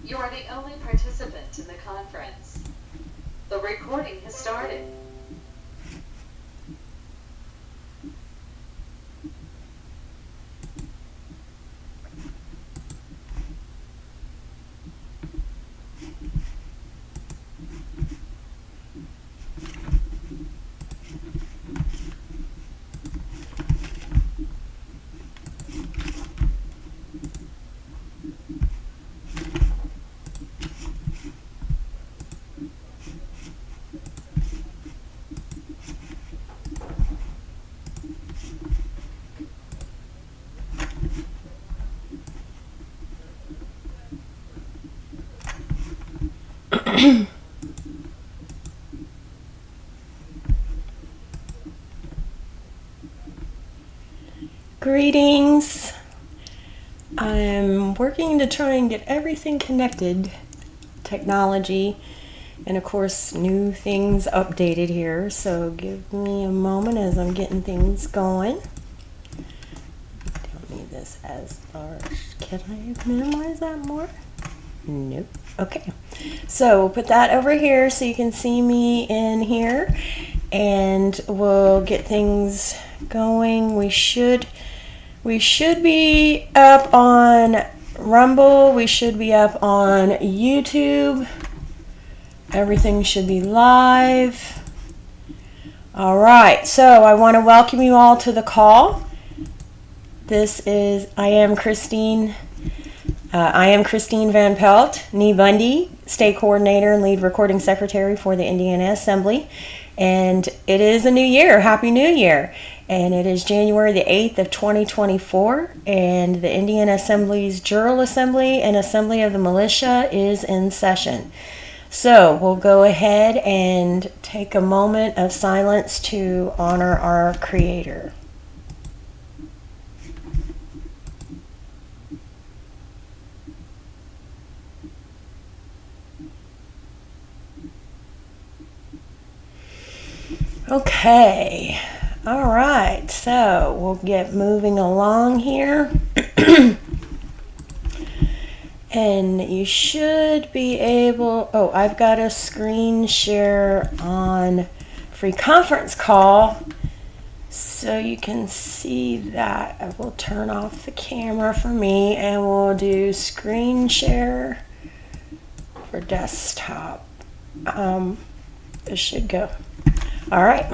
You are the only participant in the conference. The recording has started. Greetings. I'm working to try and get everything connected, technology, and of course new things updated here. So give me a moment as I'm getting things going. Don't need this as large. Can I minimize that more? Nope. Okay. So we'll put that over here so you can see me in here, and we'll get things going. We should be up on Rumble. We should be up on YouTube. Everything should be live. All right. So I want to welcome you all to the call. I am Christine Van Pelt, Nee Bundy, State Coordinator and Lead Recording Secretary for the Indiana Assembly. And it is a new year. Happy New Year. And it is January the 8th of 2024. And the Indiana Assembly's Jural Assembly and Assembly of the Militia is in session. So we'll go ahead and take a moment of silence to honor our Creator. Okay, all right, so we'll get moving along here. And you should be able, oh, I've got a screen share on free conference call so you can see that. I will turn off the camera for me and we'll do screen share for desktop. This should go. All right.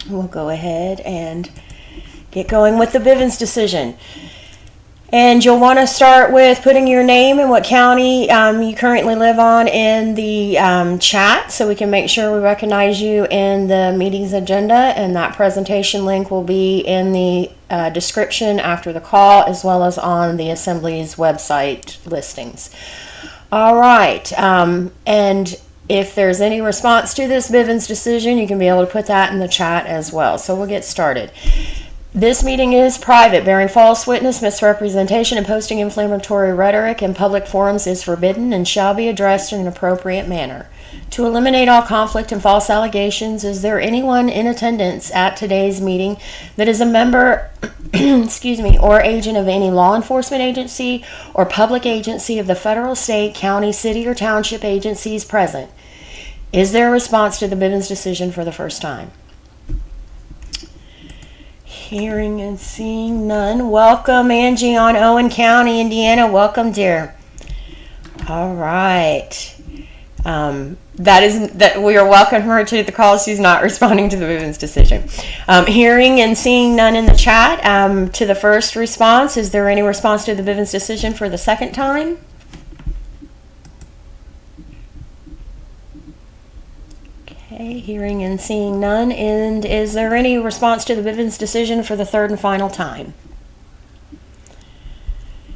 We'll go ahead and get going with the Bivens decision. And you'll want to start with putting your name and what county you currently live on in the chat so we can make sure we recognize you in the meeting's agenda. And that presentation link will be in the description after the call as well as on the Assembly's website listings. All right. And if there's any response to this Bivens decision, you can be able to put that in the chat as well. So we'll get started. This meeting is private. Bearing false witness, misrepresentation, and posting inflammatory rhetoric in public forums is forbidden and shall be addressed in an appropriate manner. To eliminate all conflict and false allegations, is there anyone in attendance at today's meeting that is a member or agent of any law enforcement agency or public agency of the federal, state, county, city, or township agencies present? Is there a response to the Bivens decision for the first time? Hearing and seeing none. Welcome, Angie on Owen County, Indiana. Welcome, dear. All right. That we are welcoming her to the call. She's not responding to the Bivens decision. Hearing and seeing none in the chat. To the first response, is there any response to the Bivens decision for the second time? Okay, hearing and seeing none. And is there any response to the Bivens decision for the third and final time?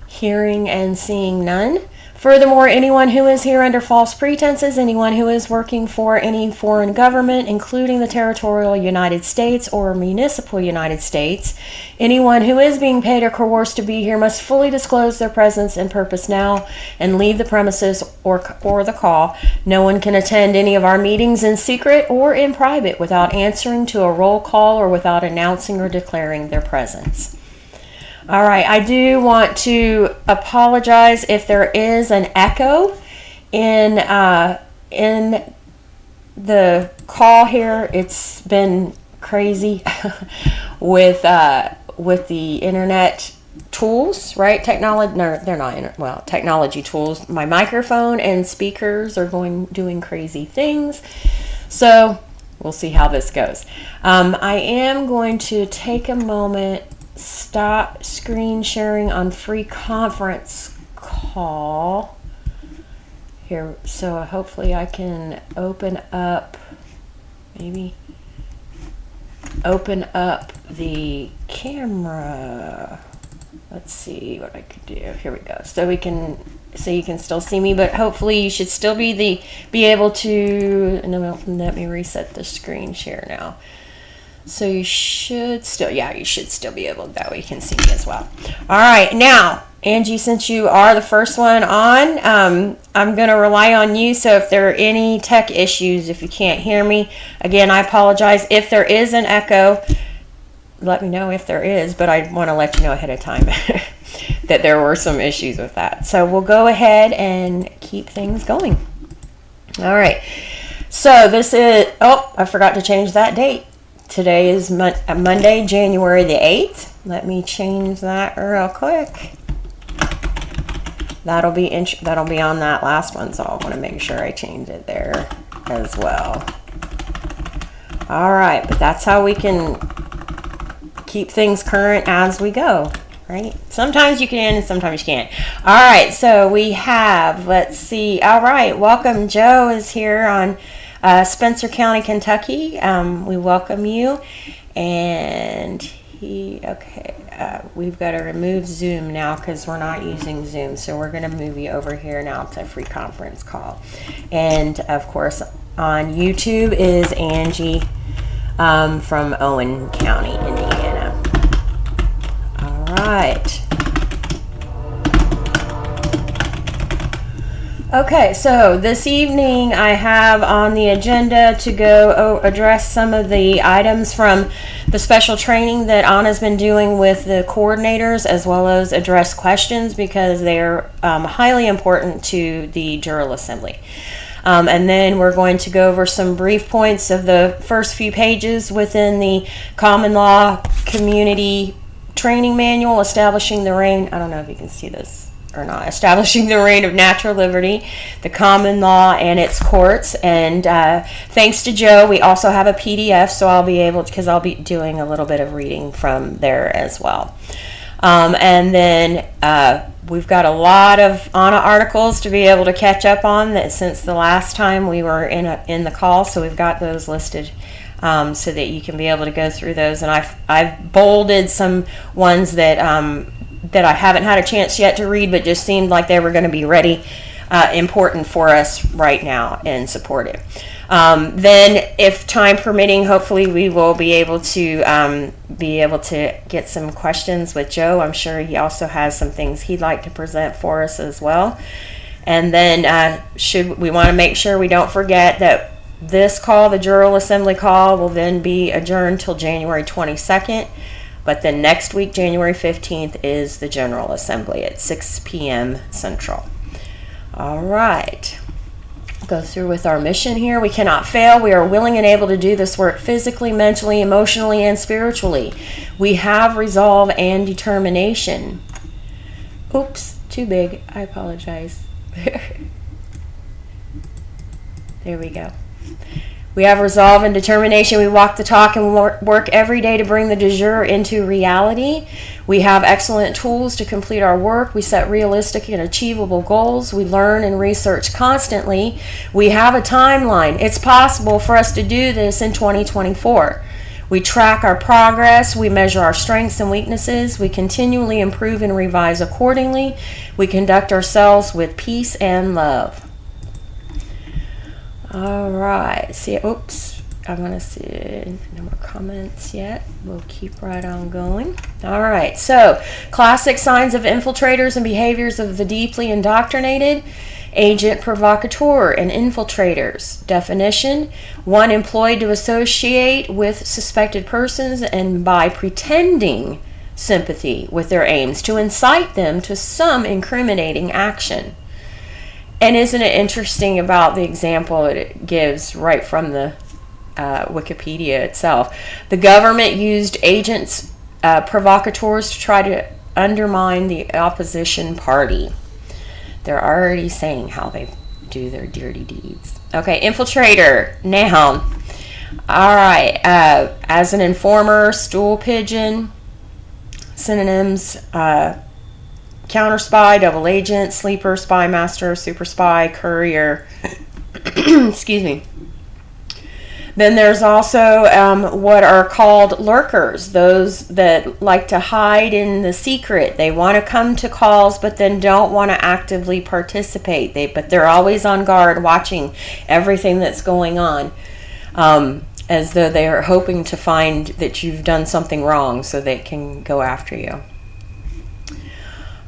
Hearing and seeing none. Furthermore, anyone who is here under false pretenses, anyone who is working for any foreign government, including the territorial United States or municipal United States, anyone who is being paid or coerced to be here must fully disclose their presence and purpose now and leave the premises or the call. No one can attend any of our meetings in secret or in private without answering to a roll call or without announcing or declaring their presence. All right, I do want to apologize if there is an echo in the call here. It's been crazy with the internet tools, right? Technology tools. My microphone and speakers are doing crazy things. So we'll see how this goes. I am going to take a moment. Stop screen sharing on free conference call here, so hopefully I can open up the camera. Let's see what I could do. Here we go. So you can still see me, but hopefully you should still be able to. And then let me reset the screen share now. So you should still be able, that way you can see me as well. All right, now, Angie, since you are the first one on, I'm going to rely on you. So if there are any tech issues, if you can't hear me, again, I apologize. If there is an echo, let me know if there is, but I want to let you know ahead of time that there were some issues with that. So we'll go ahead and keep things going. All right, so this is, I forgot to change that date. Today is Monday, January the 8th. Let me change that real quick. That'll be on that last one, so I want to make sure I change it there as well. All right, but that's how we can keep things current as we go, right? Sometimes you can and sometimes you can't. All right, so we have, let's see. All right, welcome. Joe is here on Spencer County, Kentucky. We welcome you. And we've got to remove Zoom now because we're not using Zoom. So we're going to move you over here now to free conference call. And of course, on YouTube is Angie from Owen County, Indiana. All right. Okay, so this evening I have on the agenda to go address some of the items from the special training that Anna's been doing with the coordinators, as well as address questions because they're highly important to the Jural Assembly. And then we're going to go over some brief points of the first few pages within the Common Law Community Training Manual, establishing the reign. I don't know if you can see this or not. Establishing the reign of natural liberty, the common law, and its courts. And thanks to Joe, we also have a PDF, so I'll be able to, because I'll be doing a little bit of reading from there as well. And then we've got a lot of ANA articles to be able to catch up on that since the last time we were in the call, so we've got those listed so that you can be able to go through those. And I've bolded some ones that I haven't had a chance yet to read, but just seemed like they were going to be ready, important for us right now and supportive. Then, if time permitting, hopefully we will be able to get some questions with Joe. I'm sure he also has some things he'd like to present for us as well. And then we want to make sure we don't forget that this call, the Jural Assembly call, will then be adjourned till January 22nd. But then next week, January 15th, is the General Assembly at 6 p.m. Central. All right. Go through with our mission here. We cannot fail. We are willing and able to do this work physically, mentally, emotionally, and spiritually. We have resolve and determination. Oops, too big. I apologize. There we go. We have resolve and determination. We walk the talk and work every day to bring the de jure into reality. We have excellent tools to complete our work. We set realistic and achievable goals. We learn and research constantly. We have a timeline. It's possible for us to do this in 2024. We track our progress. We measure our strengths and weaknesses. We continually improve and revise accordingly. We conduct ourselves with peace and love. All right. See, oops. I want to see no more comments yet. We'll keep right on going. All right. So, classic signs of infiltrators and behaviors of the deeply indoctrinated. Agent provocateur and infiltrators. Definition: one employed to associate with suspected persons and by pretending sympathy with their aims to incite them to some incriminating action. And isn't it interesting about the example it gives right from the Wikipedia itself? The government used agents, provocateurs, to try to undermine the opposition party. They're already saying how they do their dirty deeds. Okay, infiltrator, noun. All right, as an informer, stool pigeon. Synonyms: counter spy, double agent, sleeper, spy master, super spy, courier. Excuse me. Then there's also what are called lurkers, those that like to hide in the secret. They want to come to calls but then don't want to actively participate. But they're always on guard watching everything that's going on, as though they are hoping to find that you've done something wrong so they can go after you.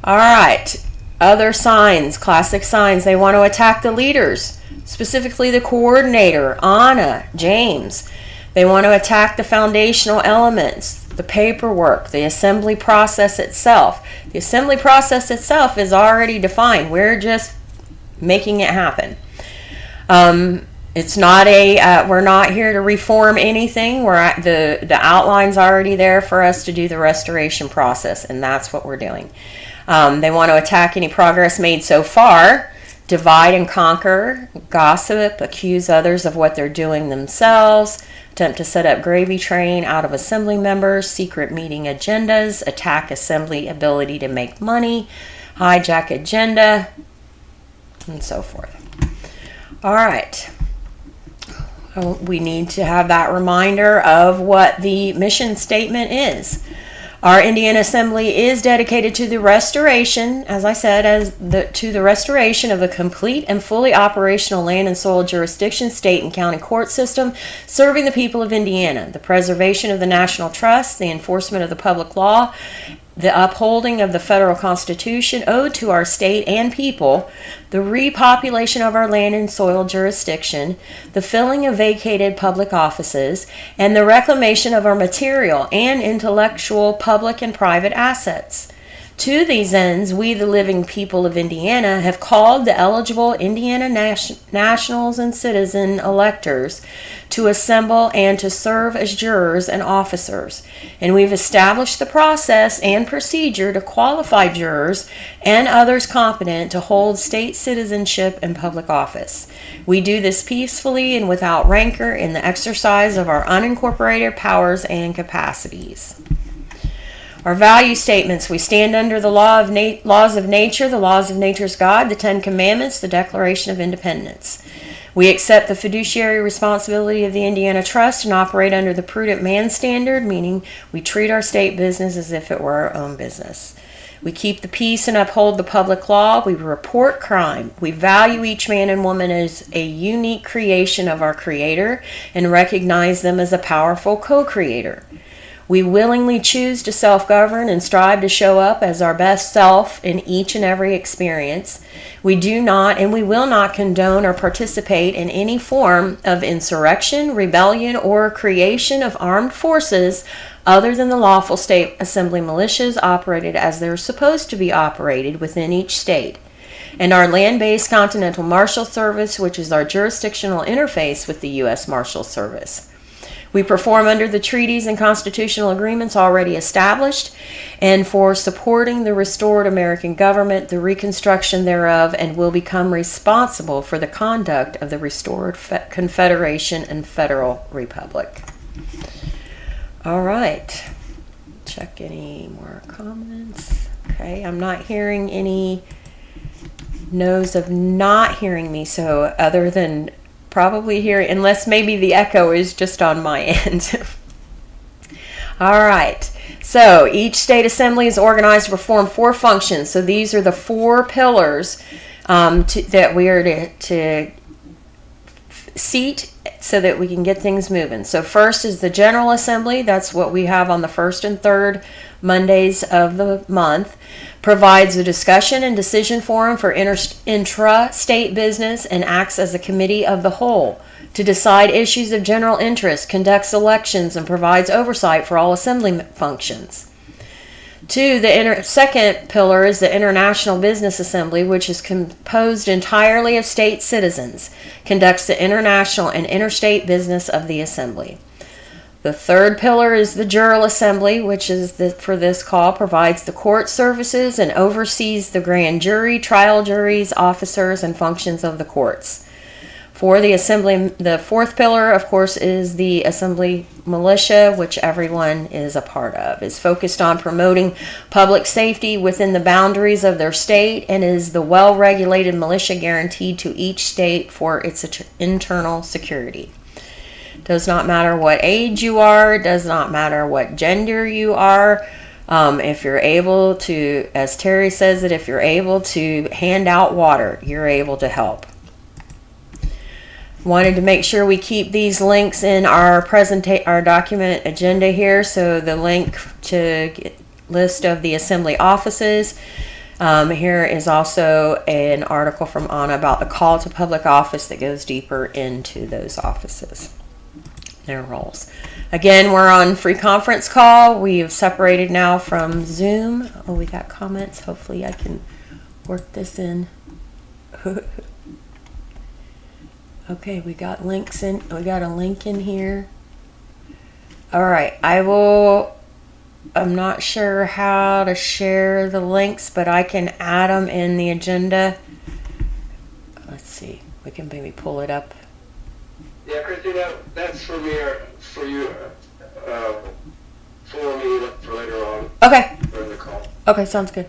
All right, other signs, classic signs. They want to attack the leaders, specifically the coordinator, Anna, James. They want to attack the foundational elements, the paperwork, the assembly process itself. The assembly process itself is already defined. We're just making it happen. It's not we're not here to reform anything. The outline's already there for us to do the restoration process, and that's what we're doing. They want to attack any progress made so far, divide and conquer, gossip, accuse others of what they're doing themselves, attempt to set up gravy train out of assembly members, secret meeting agendas, attack assembly ability to make money, hijack agenda, and so forth. All right. We need to have that reminder of what the mission statement is. Our Indiana Assembly is dedicated to the restoration, as I said, to the restoration of a complete and fully operational land and soil jurisdiction, state and county court system, serving the people of Indiana, the preservation of the national trust, the enforcement of the public law, the upholding of the federal Constitution owed to our state and people, the repopulation of our land and soil jurisdiction, the filling of vacated public offices, and the reclamation of our material and intellectual public and private assets. To these ends, we, the living people of Indiana, have called the eligible Indiana nationals and citizen electors to assemble and to serve as jurors and officers. And we've established the process and procedure to qualify jurors and others competent to hold state citizenship and public office. We do this peacefully and without rancor in the exercise of our unincorporated powers and capacities. Our value statements: we stand under the laws of nature, the laws of nature's God, the 10 Commandments, the Declaration of Independence. We accept the fiduciary responsibility of the Indiana Trust and operate under the prudent man standard, meaning we treat our state business as if it were our own business. We keep the peace and uphold the public law. We report crime. We value each man and woman as a unique creation of our Creator and recognize them as a powerful co-creator. We willingly choose to self-govern and strive to show up as our best self in each and every experience. We do not and we will not condone or participate in any form of insurrection, rebellion, or creation of armed forces other than the lawful state assembly militias operated as they're supposed to be operated within each state. And our land-based Continental Marshal Service, which is our jurisdictional interface with the U.S. Marshal Service. We perform under the treaties and constitutional agreements already established and for supporting the restored American government, the reconstruction thereof, and will become responsible for the conduct of the restored Confederation and Federal Republic. All right. Check any more comments. Okay, I'm not hearing any no's of not hearing me, so other than probably here, unless maybe the echo is just on my end. All right. So each state assembly is organized to perform 4 functions. So these are the 4 pillars that we are to seat so that we can get things moving. So first is the General Assembly. That's what we have on the first and third Mondays of the month. Provides a discussion and decision forum for intra-state business and acts as a committee of the whole to decide issues of general interest, conducts elections, and provides oversight for all assembly functions. 2, the second pillar is the International Business Assembly, which is composed entirely of state citizens, conducts the international and interstate business of the assembly. The third pillar is the Jural Assembly, which is for this call, provides the court services and oversees the grand jury, trial juries, officers, and functions of the courts. For the assembly, the fourth pillar, of course, is the assembly militia, which everyone is a part of. Is focused on promoting public safety within the boundaries of their state and is the well-regulated militia guaranteed to each state for its internal security. Does not matter what age you are, does not matter what gender you are. If you're able to, as Terry says it, if you're able to hand out water, you're able to help. Wanted to make sure we keep these links in our document agenda here. So the link to list of the assembly offices. Here is also an article from Anna about the call to public office that goes deeper into those offices. Their roles. Again, we're on free conference call. We've separated now from Zoom. Oh, we got comments. Hopefully I can work this in. Okay, we got links in. We got a link in here. All right, I'm not sure how to share the links, but I can add them in the agenda. Let's see. We can maybe pull it up. Yeah, Christina, that's for me, for you, for me for later on. Okay. For the call. Okay, sounds good.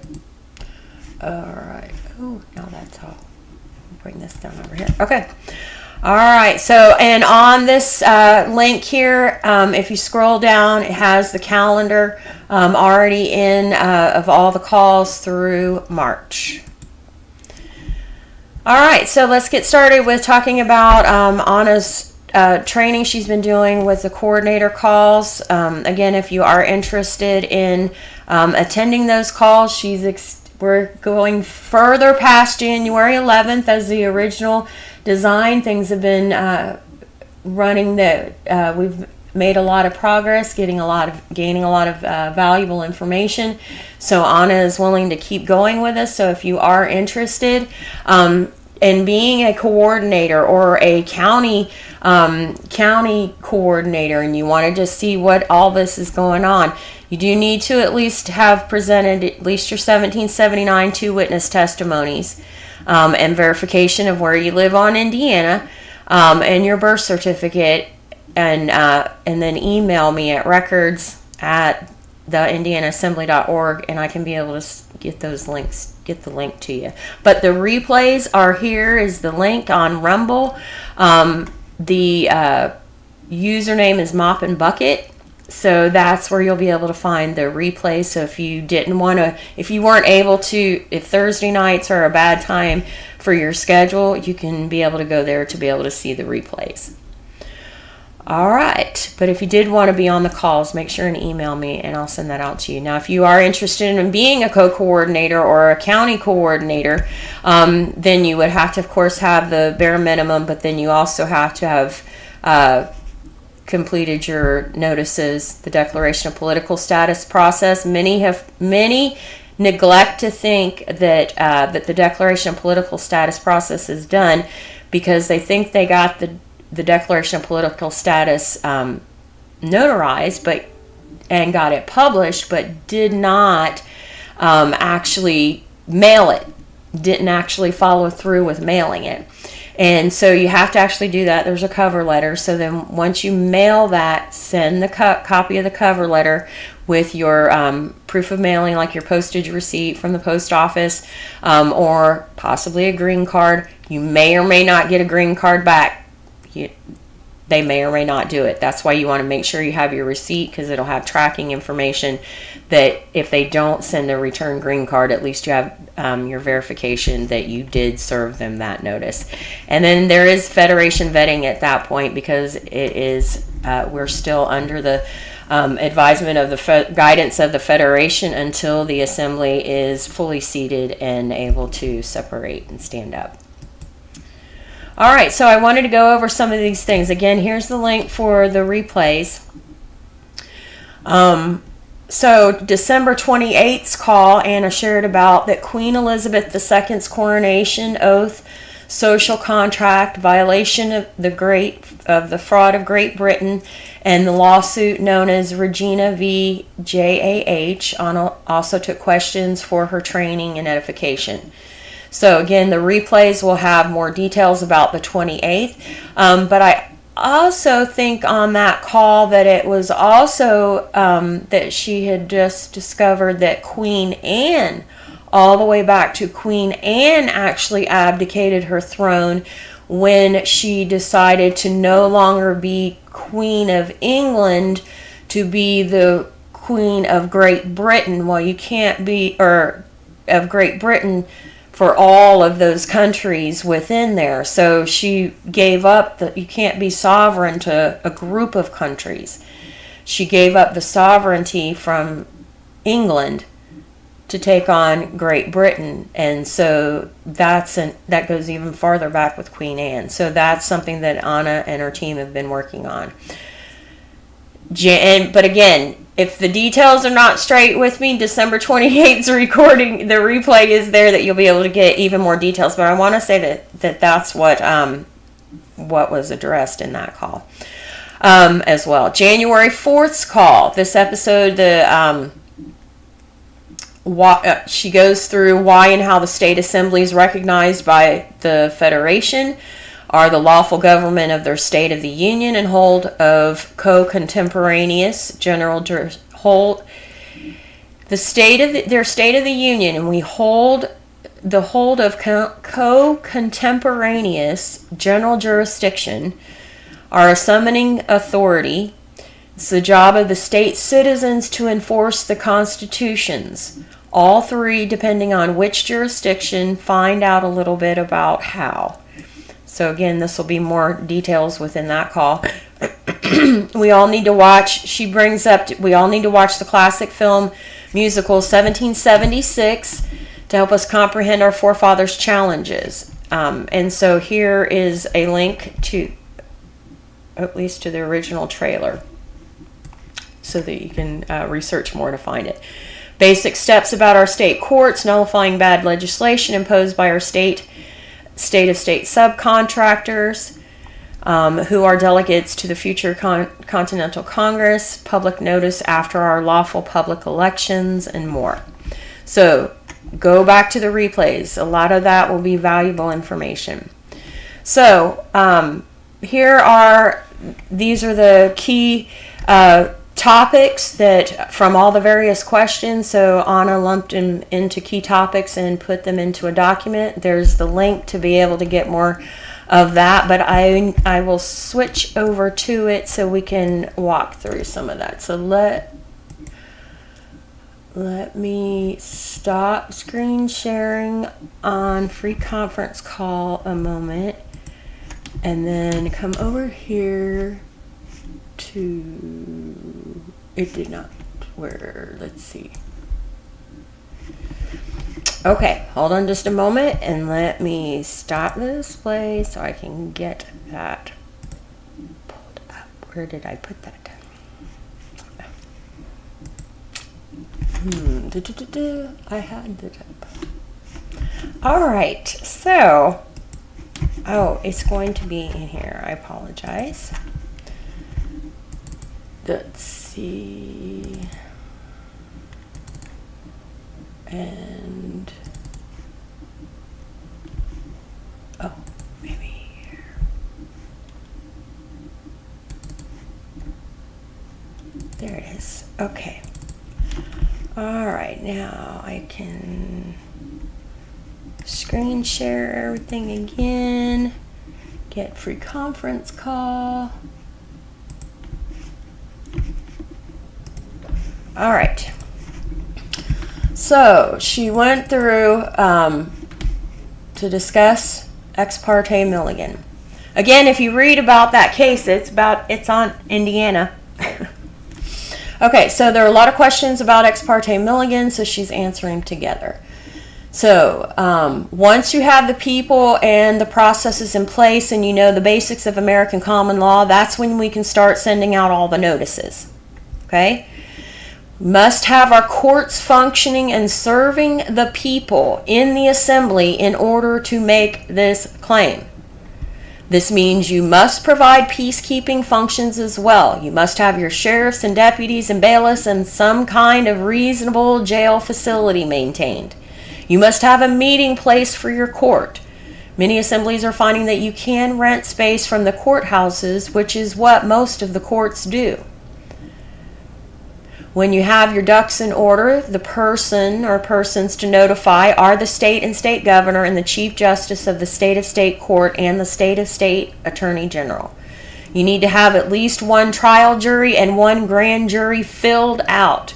All right. Oh, now that's all. I'll bring this down over here. Okay. All right. So, and on this link here, if you scroll down, it has the calendar already in of all the calls through March. All right, so let's get started with talking about Anna's training she's been doing with the coordinator calls. Again, if you are interested in attending those calls, we're going further past January 11th as the original design. Things have been running that we've made a lot of progress, gaining a lot of valuable information. So Anna is willing to keep going with us. So if you are interested in being a coordinator or a county coordinator, and you want to just see what all this is going on, you do need to at least have presented at least your 1779 2 witness testimonies and verification of where you live on Indiana, and your birth certificate, and then email me at records@theindianaassembly.org, and I can be able to get the link to you. But the replays are here is the link on Rumble. The username is Mop and Bucket. So that's where you'll be able to find the replay. So if you weren't able to, if Thursday nights are a bad time for your schedule, you can be able to go there to be able to see the replays. All right. But if you did want to be on the calls, make sure and email me and I'll send that out to you. Now, if you are interested in being a co-coordinator or a county coordinator, then you would have to, of course, have the bare minimum, but then you also have to have completed your notices, the declaration of political status process. Many neglect to think that that the declaration of political status process is done because they think they got the declaration of political status notarized, and got it published, but did not actually mail it. Didn't actually follow through with mailing it. And so you have to actually do that. There's a cover letter. So then once you mail that, send the copy of the cover letter with your proof of mailing, like your postage receipt from the post office, or possibly a green card. You may or may not get a green card back. They may or may not do it. That's why you want to make sure you have your receipt, because it'll have tracking information that if they don't send a return green card, at least you have your verification that you did serve them that notice. And then there is Federation vetting at that point, because it is we're still under the advisement of the guidance of the Federation until the Assembly is fully seated and able to separate and stand up. All right, so I wanted to go over some of these things. Again, here's the link for the replays. So December 28th's call, Anna shared about that Queen Elizabeth II's coronation oath, social contract, violation of the fraud of Great Britain, and the lawsuit known as Regina v. JAH. Anna also took questions for her training and edification. So again, the replays will have more details about the 28th. But I also think on that call that it was also that she had just discovered that Queen Anne, all the way back to Queen Anne, actually abdicated her throne when she decided to no longer be Queen of England, to be the Queen of Great Britain. Well, you can't be, or of Great Britain, for all of those countries within there. So she gave up you can't be sovereign to a group of countries. She gave up the sovereignty from England to take on Great Britain. And so that goes even farther back with Queen Anne. So that's something that Anna and her team have been working on. But again, if the details are not straight with me, December 28th's recording, the replay is there that you'll be able to get even more details. But I want to say that's what was addressed in that call as well. January 4th's call. This episode, she goes through why and how the state assemblies recognized by the Federation are the lawful government of their State of the Union and hold of co-contemporaneous hold the state of their State of the Union, and we hold the hold of co-contemporaneous general jurisdiction are a summoning authority. It's the job of the state citizens to enforce the constitutions. All three, depending on which jurisdiction, find out a little bit about how. So again, this will be more details within that call. We all need to watch, she brings up, we all need to watch the classic film musical 1776 to help us comprehend our forefathers' challenges. And so here is a link to, at least to the original trailer, so that you can research more to find it. Basic steps about our state courts, nullifying bad legislation imposed by our state of state subcontractors, who are delegates to the future Continental Congress, public notice after our lawful public elections, and more. So go back to the replays. A lot of that will be valuable information. So these are the key topics that from all the various questions. So Anna lumped them into key topics and put them into a document. There's the link to be able to get more of that, but I will switch over to it so we can walk through some of that. So let me stop screen sharing on free conference call a moment, and then come over here to, it did not, where, let's see. Okay, hold on just a moment and let me stop the display so I can get that pulled up. Where did I put that? I had it up. All right, so, oh, it's going to be in here. I apologize. Let's see. And, oh, maybe here. There it is. Okay. All right, now I can screen share everything again. Get free conference call. All right. So she went through to discuss Ex parte Milligan. Again, if you read about that case, it's on Indiana. Okay, so there are a lot of questions about Ex parte Milligan, so she's answering together. So once you have the people and the processes in place and you know the basics of American common law, that's when we can start sending out all the notices. Okay? Must have our courts functioning and serving the people in the assembly in order to make this claim. This means you must provide peacekeeping functions as well. You must have your sheriffs and deputies and bailiffs and some kind of reasonable jail facility maintained. You must have a meeting place for your court. Many assemblies are finding that you can rent space from the courthouses, which is what most of the courts do. When you have your ducks in order, the person or persons to notify are the state and state governor and the chief justice of the state of state court and the state of state attorney general. You need to have at least one trial jury and one grand jury filled out.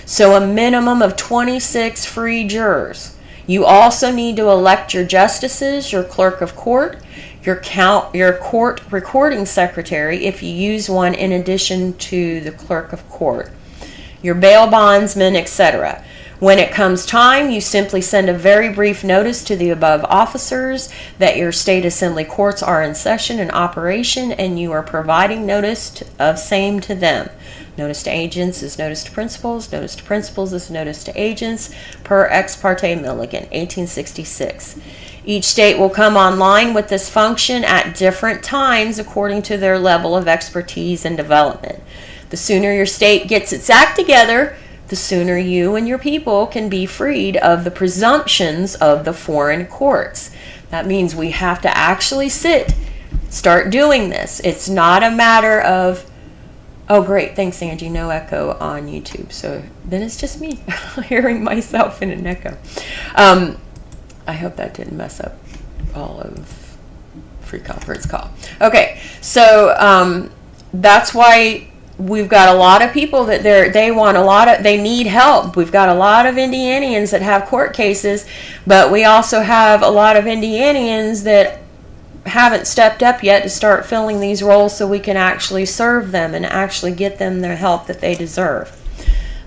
So a minimum of 26 free jurors. You also need to elect your justices, your clerk of court, your court recording secretary if you use one in addition to the clerk of court, your bail bondsman, etc. When it comes time, you simply send a very brief notice to the above officers that your state assembly courts are in session and operation and you are providing notice of same to them. Notice to agents is notice to principals. Notice to principals is notice to agents per Ex parte Milligan, 1866. Each state will come online with this function at different times according to their level of expertise and development. The sooner your state gets its act together, the sooner you and your people can be freed of the presumptions of the foreign courts. That means we have to actually start doing this. It's not a matter of, oh great, thanks Angie, no echo on YouTube. So then it's just me hearing myself in an echo. I hope that didn't mess up all of free conference call. Okay, so that's why we've got a lot of people that they need help. We've got a lot of Indianians that have court cases, but we also have a lot of Indianians that haven't stepped up yet to start filling these roles so we can actually serve them and actually get them the help that they deserve.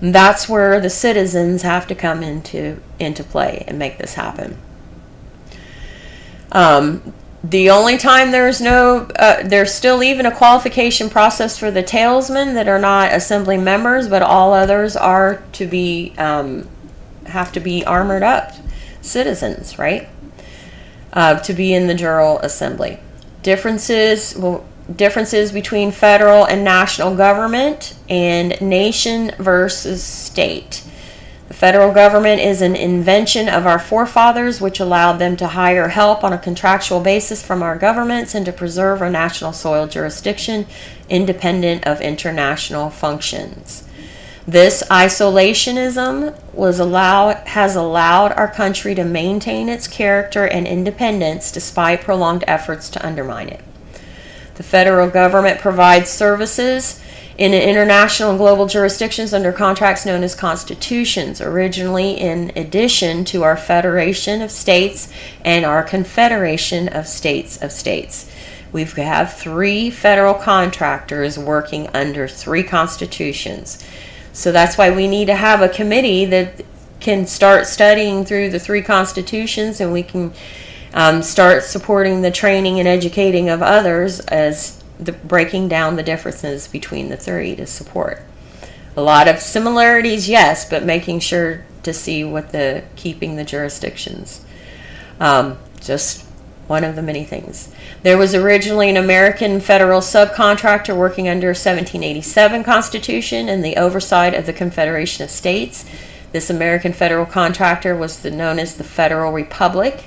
And that's where the citizens have to come into play and make this happen. The only time there's still even a qualification process for the talesmen that are not assembly members, but all others are to be have to be armored up citizens, right? To be in the Jural Assembly. Differences between federal and national government and nation versus state. The federal government is an invention of our forefathers, which allowed them to hire help on a contractual basis from our governments and to preserve our national soil jurisdiction independent of international functions. This isolationism has allowed our country to maintain its character and independence despite prolonged efforts to undermine it. The federal government provides services in international and global jurisdictions under contracts known as constitutions, originally in addition to our Federation of States and our Confederation of States. We have 3 federal contractors working under 3 constitutions. So that's why we need to have a committee that can start studying through the 3 constitutions, and we can start supporting the training and educating of others as breaking down the differences between the 3 to support. A lot of similarities, yes, but making sure to see what keeping the jurisdictions. Just one of the many things. There was originally an American federal subcontractor working under 1787 Constitution and the oversight of the Confederation of States. This American federal contractor was known as the Federal Republic,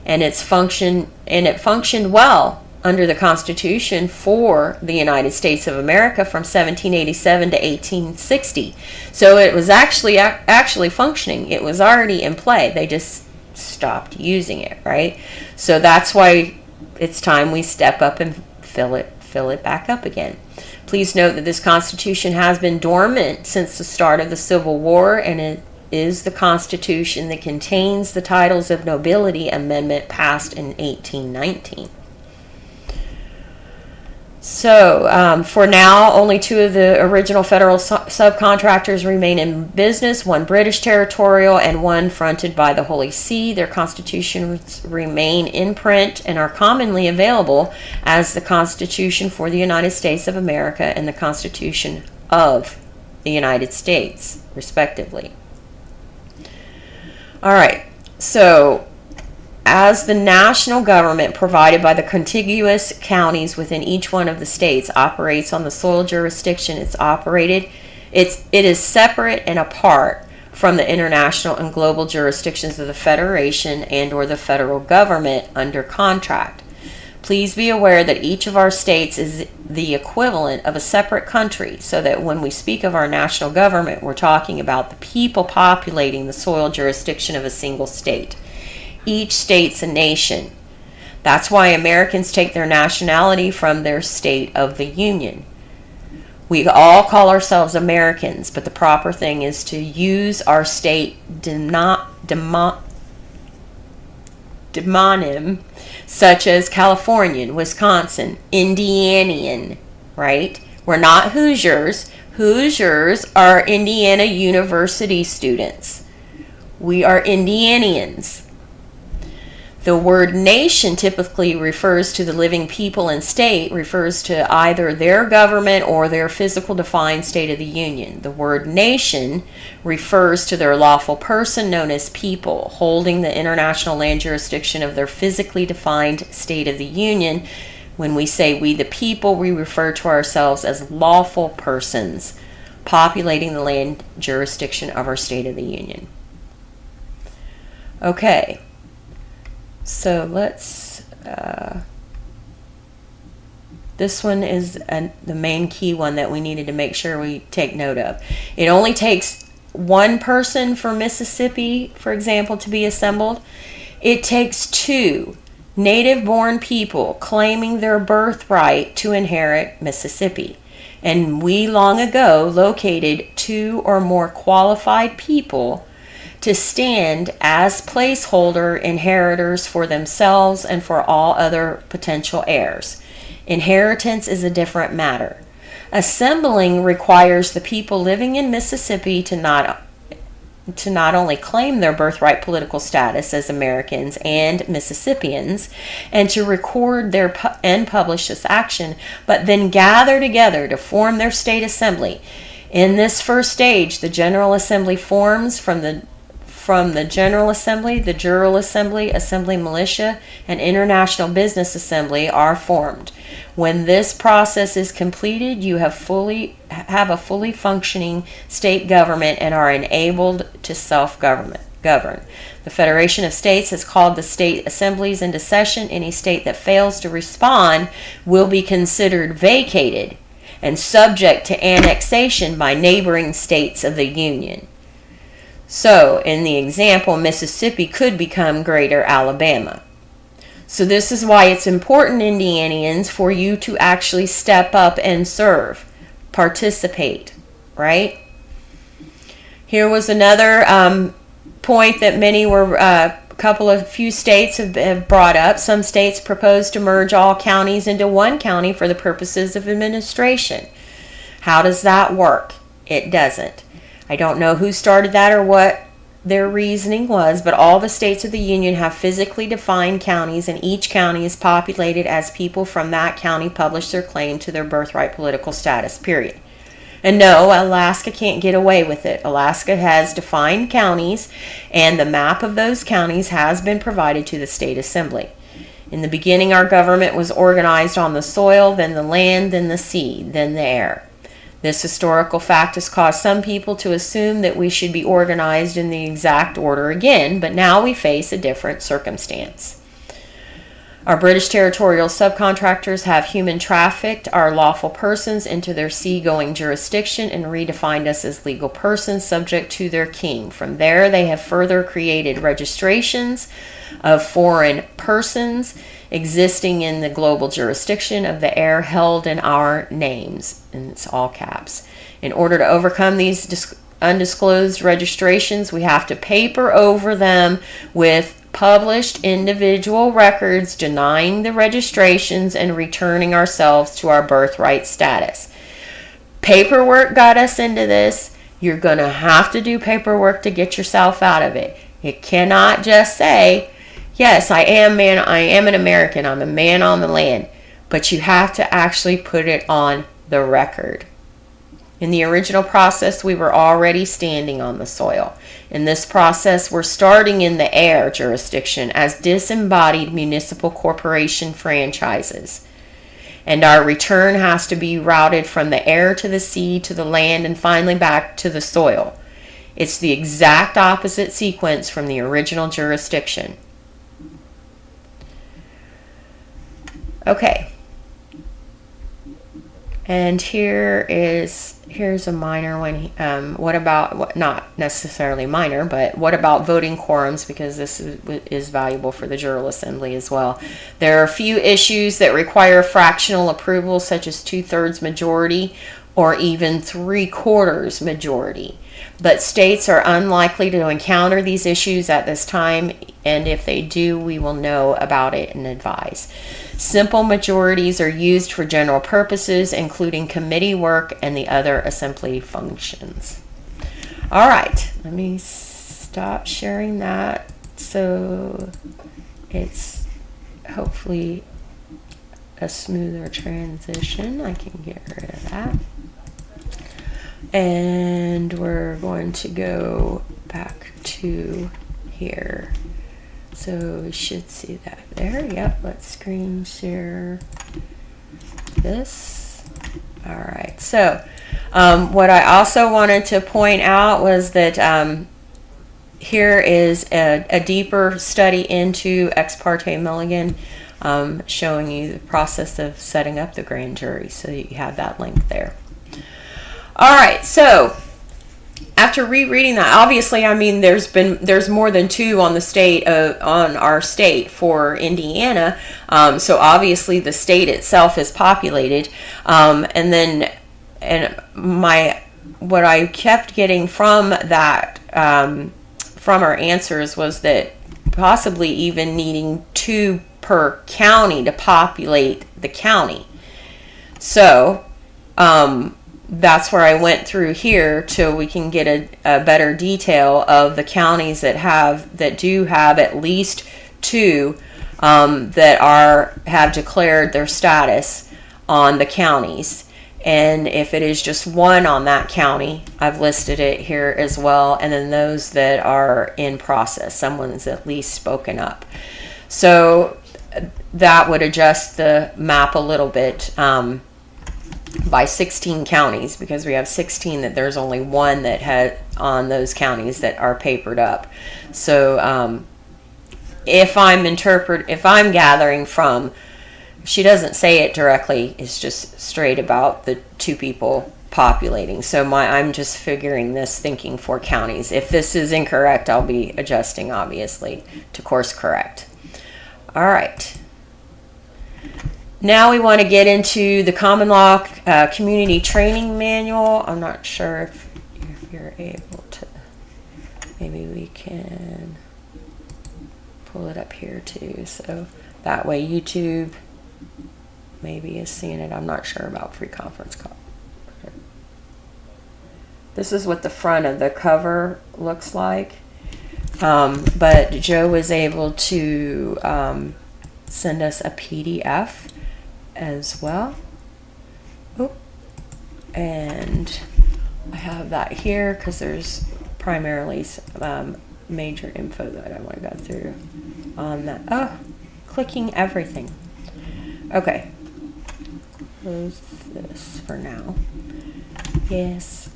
and it functioned well under the Constitution for the United States of America from 1787 to 1860. So it was actually functioning. It was already in play. They just stopped using it, right? So that's why it's time we step up and fill it back up again. Please note that this Constitution has been dormant since the start of the Civil War, and it is the Constitution that contains the titles of nobility amendment passed in 1819. So, for now, only 2 of the original federal subcontractors remain in business, 1 British territorial and 1 fronted by the Holy See. Their constitutions remain in print and are commonly available as the Constitution for the United States of America and the Constitution of the United States, respectively. All right, so as the national government provided by the contiguous counties within each one of the states operates on the soil jurisdiction it is separate and apart from the international and global jurisdictions of the Federation and or the federal government under contract. Please be aware that each of our states is the equivalent of a separate country, so that when we speak of our national government, we're talking about the people populating the soil jurisdiction of a single state. Each state's a nation. That's why Americans take their nationality from their state of the Union. We all call ourselves Americans, but the proper thing is to use our state demonym, such as Californian, Wisconsin, Indianian, right? We're not Hoosiers. Hoosiers are Indiana University students. We are Indianians. The word nation typically refers to the living people, and state refers to either their government or their physical defined state of the union. The word nation refers to their lawful person known as people, holding the international land jurisdiction of their physically defined state of the union. When we say we the people, we refer to ourselves as lawful persons populating the land jurisdiction of our state of the union. Okay. So let's, this one is the main key one that we needed to make sure we take note of. It only takes 1 person for Mississippi, for example, to be assembled. It takes 2 native-born people claiming their birthright to inherit Mississippi. And we long ago located 2 or more qualified people to stand as placeholder inheritors for themselves and for all other potential heirs. Inheritance is a different matter. Assembling requires the people living in Mississippi to not only claim their birthright political status as Americans and Mississippians, and to record and publish this action, but then gather together to form their state assembly. In this first stage, the General Assembly forms from the General Assembly, the Jural Assembly, Assembly Militia, and International Business Assembly are formed. When this process is completed, you have a fully functioning state government and are enabled to self-govern. The Federation of States has called the state assemblies into session. Any state that fails to respond will be considered vacated and subject to annexation by neighboring states of the Union. So, in the example, Mississippi could become Greater Alabama. So this is why it's important, Indianians, for you to actually step up and serve, participate, right? Here was another point that a few states have brought up. Some states propose to merge all counties into one county for the purposes of administration. How does that work? It doesn't. I don't know who started that or what their reasoning was, but all the states of the Union have physically defined counties, and each county is populated as people from that county publish their claim to their birthright political status, period. And no, Alaska can't get away with it. Alaska has defined counties, and the map of those counties has been provided to the state assembly. In the beginning, our government was organized on the soil, then the land, then the sea, then the air. This historical fact has caused some people to assume that we should be organized in the exact order again, but now we face a different circumstance. Our British territorial subcontractors have human trafficked our lawful persons into their seagoing jurisdiction and redefined us as legal persons subject to their king. From there, they have further created registrations of foreign persons existing in the global jurisdiction of the air held in our names, and it's all caps. In order to overcome these undisclosed registrations, we have to paper over them with published individual records denying the registrations and returning ourselves to our birthright status. Paperwork got us into this. You're going to have to do paperwork to get yourself out of it. You cannot just say, yes, I am an American. I'm a man on the land. But you have to actually put it on the record. In the original process, we were already standing on the soil. In this process, we're starting in the air jurisdiction as disembodied municipal corporation franchises. And our return has to be routed from the air to the sea to the land and finally back to the soil. It's the exact opposite sequence from the original jurisdiction. Okay. And here's a minor one. Not necessarily minor, but what about voting quorums? Because this is valuable for the Jural Assembly as well. There are a few issues that require fractional approval, such as 2/3 majority or even 3/4 majority. But states are unlikely to encounter these issues at this time, and if they do, we will know about it and advise. Simple majorities are used for general purposes, including committee work and the other assembly functions. All right, let me stop sharing that so it's hopefully a smoother transition. I can get rid of that. And we're going to go back to here. So we should see that there. Yep, let's screen share this. All right. So what I also wanted to point out was that here is a deeper study into Ex parte Milligan, showing you the process of setting up the grand jury. So you have that link there. All right, so after rereading that, obviously, I mean, there's more than two on the state on our state for Indiana. So obviously, the state itself is populated, and what I kept getting from that from our answers was that possibly even needing 2 per county to populate the county. So that's where I went through here till we can get a better detail of the counties that do have at least 2 that have declared their status on the counties. And if it is just 1 on that county, I've listed it here as well. And then those that are in process, someone's at least spoken up. So that would adjust the map a little bit by 16 counties, because we have 16 that there's only 1 that had on those counties that are papered up. So if I'm gathering from, she doesn't say it directly, it's just straight about the 2 people populating. So I'm just figuring this, thinking 4 counties. If this is incorrect, I'll be adjusting, obviously, to course correct. All right. Now we want to get into the Common Law Community Training Manual. I'm not sure if you're able to, maybe we can pull it up here too. So that way YouTube maybe is seeing it. I'm not sure about free conference call. This is what the front of the cover looks like. But Joe was able to send us a PDF as well. Oh, and I have that here because there's primarily major info that I want to go through on that. Oh, clicking everything. Okay. Close this for now. Yes.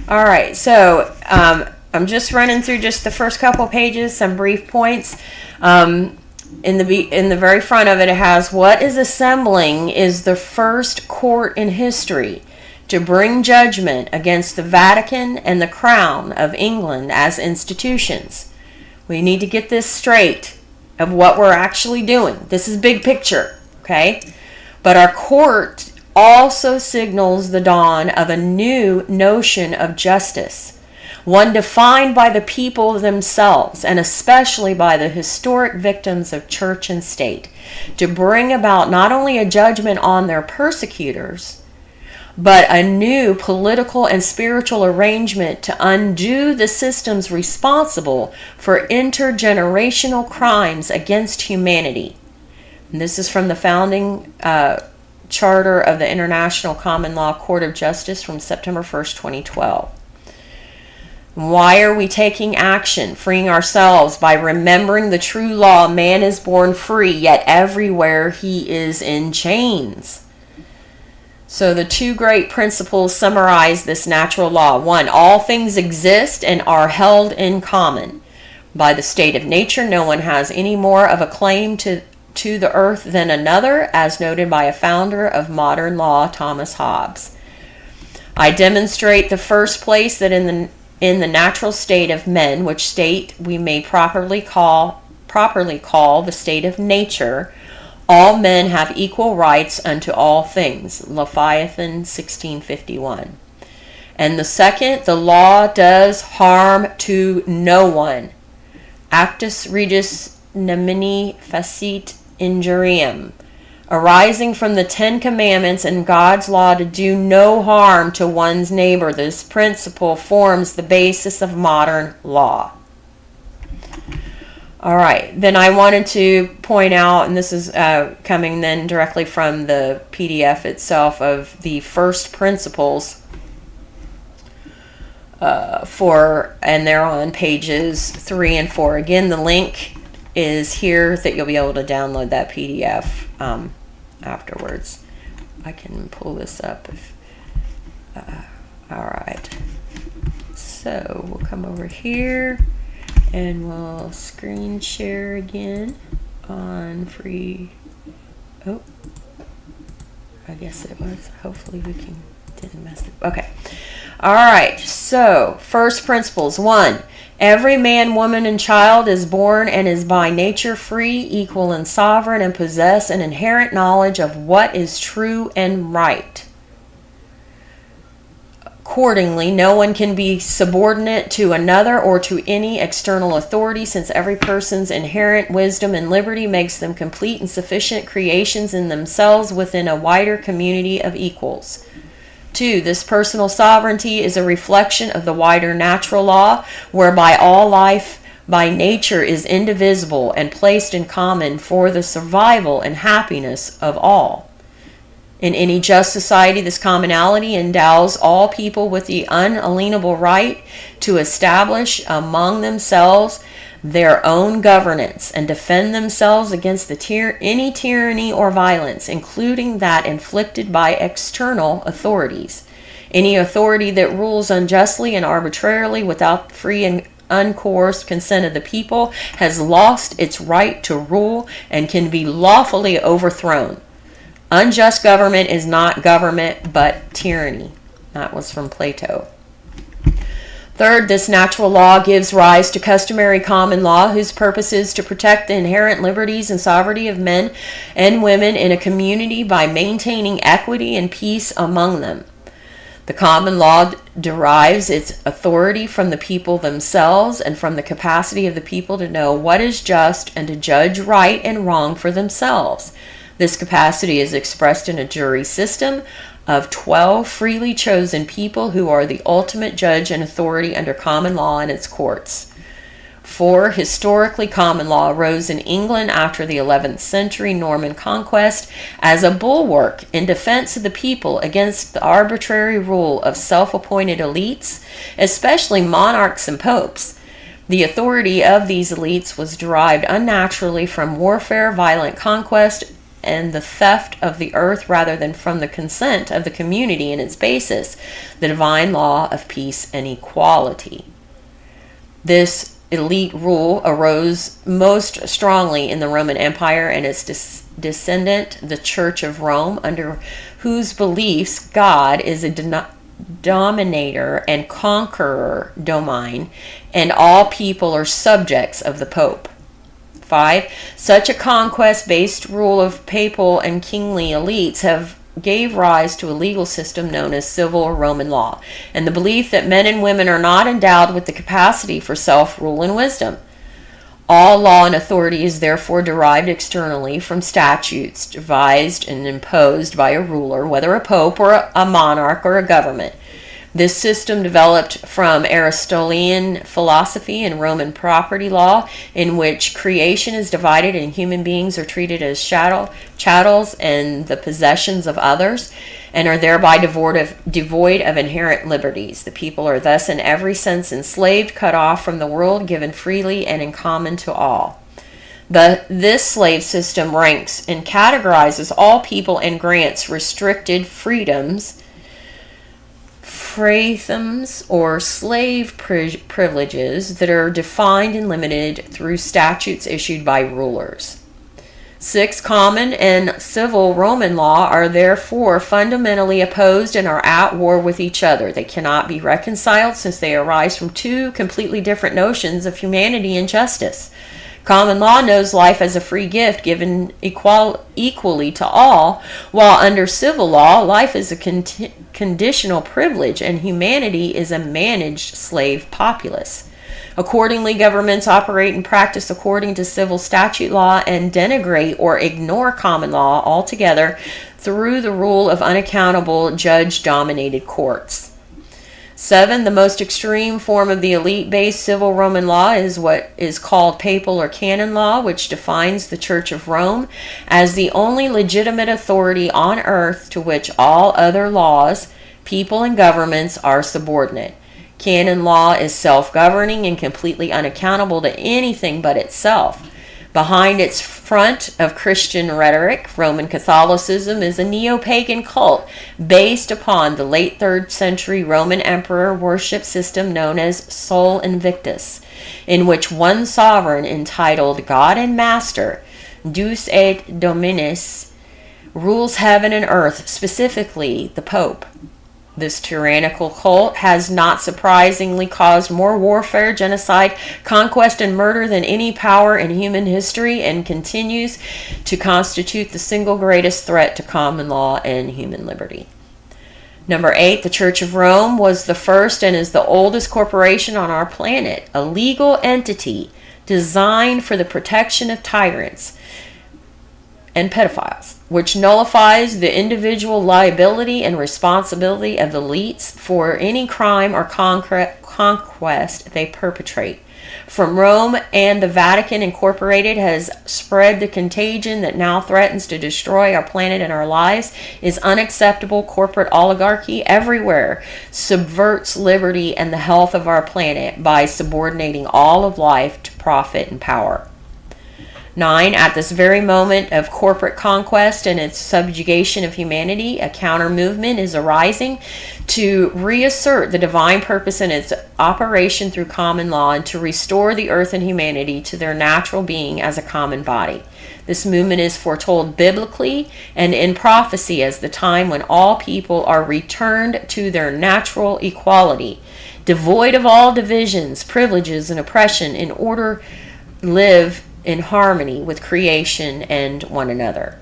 All right. So I'm just running through just the first couple pages, some brief points. In the very front of it, it has, what is assembling is the first court in history to bring judgment against the Vatican and the Crown of England as institutions. We need to get this straight of what we're actually doing. This is big picture, okay? But our court also signals the dawn of a new notion of justice, one defined by the people themselves and especially by the historic victims of church and state, to bring about not only a judgment on their persecutors, but a new political and spiritual arrangement to undo the systems responsible for intergenerational crimes against humanity. And this is from the founding charter of the International Common Law Court of Justice from September 1st, 2012. Why are we taking action, freeing ourselves by remembering the true law? Man is born free, yet everywhere he is in chains. So the 2 great principles summarize this natural law. 1, all things exist and are held in common. By the state of nature, no one has any more of a claim to the earth than another, as noted by a founder of modern law, Thomas Hobbes. I demonstrate the first place that in the natural state of men, which state we may properly call the state of nature, all men have equal rights unto all things. Leviathan 1651. And the second, the law does harm to no one. Actus regis nemini facit injuriam. Arising from the 10 Commandments and God's law to do no harm to one's neighbor, this principle forms the basis of modern law. All right, then I wanted to point out, and this is coming then directly from the PDF itself, of the first principles and they're on pages 3 and 4. Again, the link is here that you'll be able to download that PDF afterwards. I can pull this up if all right. So we'll come over here and we'll screen share again on free. Oh, I guess it was. Hopefully we didn't mess it. Okay. All right. So first principles. 1, every man, woman, and child is born and is by nature free, equal, and sovereign, and possess an inherent knowledge of what is true and right. Accordingly, no one can be subordinate to another or to any external authority, since every person's inherent wisdom and liberty makes them complete and sufficient creations in themselves within a wider community of equals. 2. This personal sovereignty is a reflection of the wider natural law, whereby all life by nature is indivisible and placed in common for the survival and happiness of all. In any just society, this commonality endows all people with the unalienable right to establish among themselves their own governance and defend themselves against any tyranny or violence, including that inflicted by external authorities. Any authority that rules unjustly and arbitrarily without free and uncoerced consent of the people has lost its right to rule and can be lawfully overthrown. Unjust government is not government, but tyranny. That was from Plato. 3rd, this natural law gives rise to customary common law, whose purpose is to protect the inherent liberties and sovereignty of men and women in a community by maintaining equity and peace among them. The common law derives its authority from the people themselves and from the capacity of the people to know what is just and to judge right and wrong for themselves. This capacity is expressed in a jury system of 12 freely chosen people who are the ultimate judge and authority under common law and its courts. 4. Historically, common law arose in England after the 11th century Norman conquest as a bulwark in defense of the people against the arbitrary rule of self-appointed elites, especially monarchs and popes. The authority of these elites was derived unnaturally from warfare, violent conquest, and the theft of the earth rather than from the consent of the community in its basis, the divine law of peace and equality. This elite rule arose most strongly in the Roman Empire and its descendant, the Church of Rome, under whose beliefs God is a dominator and conqueror domain, and all people are subjects of the Pope. 5. Such a conquest-based rule of papal and kingly elites gave rise to a legal system known as civil or Roman law, and the belief that men and women are not endowed with the capacity for self-rule and wisdom. All law and authority is therefore derived externally from statutes devised and imposed by a ruler, whether a pope or a monarch or a government. This system developed from Aristotelian philosophy and Roman property law, in which creation is divided and human beings are treated as chattels and the possessions of others, and are thereby devoid of inherent liberties. The people are thus in every sense enslaved, cut off from the world, given freely and in common to all. This slave system ranks and categorizes all people and grants restricted freedoms, phrathums, or slave privileges that are defined and limited through statutes issued by rulers. 6. Common and civil Roman law are therefore fundamentally opposed and are at war with each other. They cannot be reconciled since they arise from two completely different notions of humanity and justice. Common law knows life as a free gift given equally to all, while under civil law, life is a conditional privilege and humanity is a managed slave populace. Accordingly, governments operate and practice according to civil statute law and denigrate or ignore common law altogether through the rule of unaccountable judge-dominated courts. 7. The most extreme form of the elite-based civil Roman law is what is called papal or canon law, which defines the Church of Rome as the only legitimate authority on earth to which all other laws, people, and governments are subordinate. Canon law is self-governing and completely unaccountable to anything but itself. Behind its front of Christian rhetoric, Roman Catholicism is a neo-pagan cult based upon the late 3rd century Roman emperor worship system known as Sol Invictus, in which one sovereign entitled God and Master, Deus et Dominus, rules heaven and earth, specifically the Pope. This tyrannical cult has not surprisingly caused more warfare, genocide, conquest, and murder than any power in human history, and continues to constitute the single greatest threat to common law and human liberty. Number 8, the Church of Rome was the first and is the oldest corporation on our planet, a legal entity designed for the protection of tyrants and pedophiles, which nullifies the individual liability and responsibility of the elites for any crime or conquest they perpetrate. From Rome and the Vatican Incorporated has spread the contagion that now threatens to destroy our planet and our lives is unacceptable. Corporate oligarchy everywhere subverts liberty and the health of our planet by subordinating all of life to profit and power. 9, at this very moment of corporate conquest and its subjugation of humanity, a counter movement is arising to reassert the divine purpose in its operation through common law and to restore the earth and humanity to their natural being as a common body. This movement is foretold biblically and in prophecy as the time when all people are returned to their natural equality, devoid of all divisions, privileges, and oppression, in order to live in harmony with creation and one another.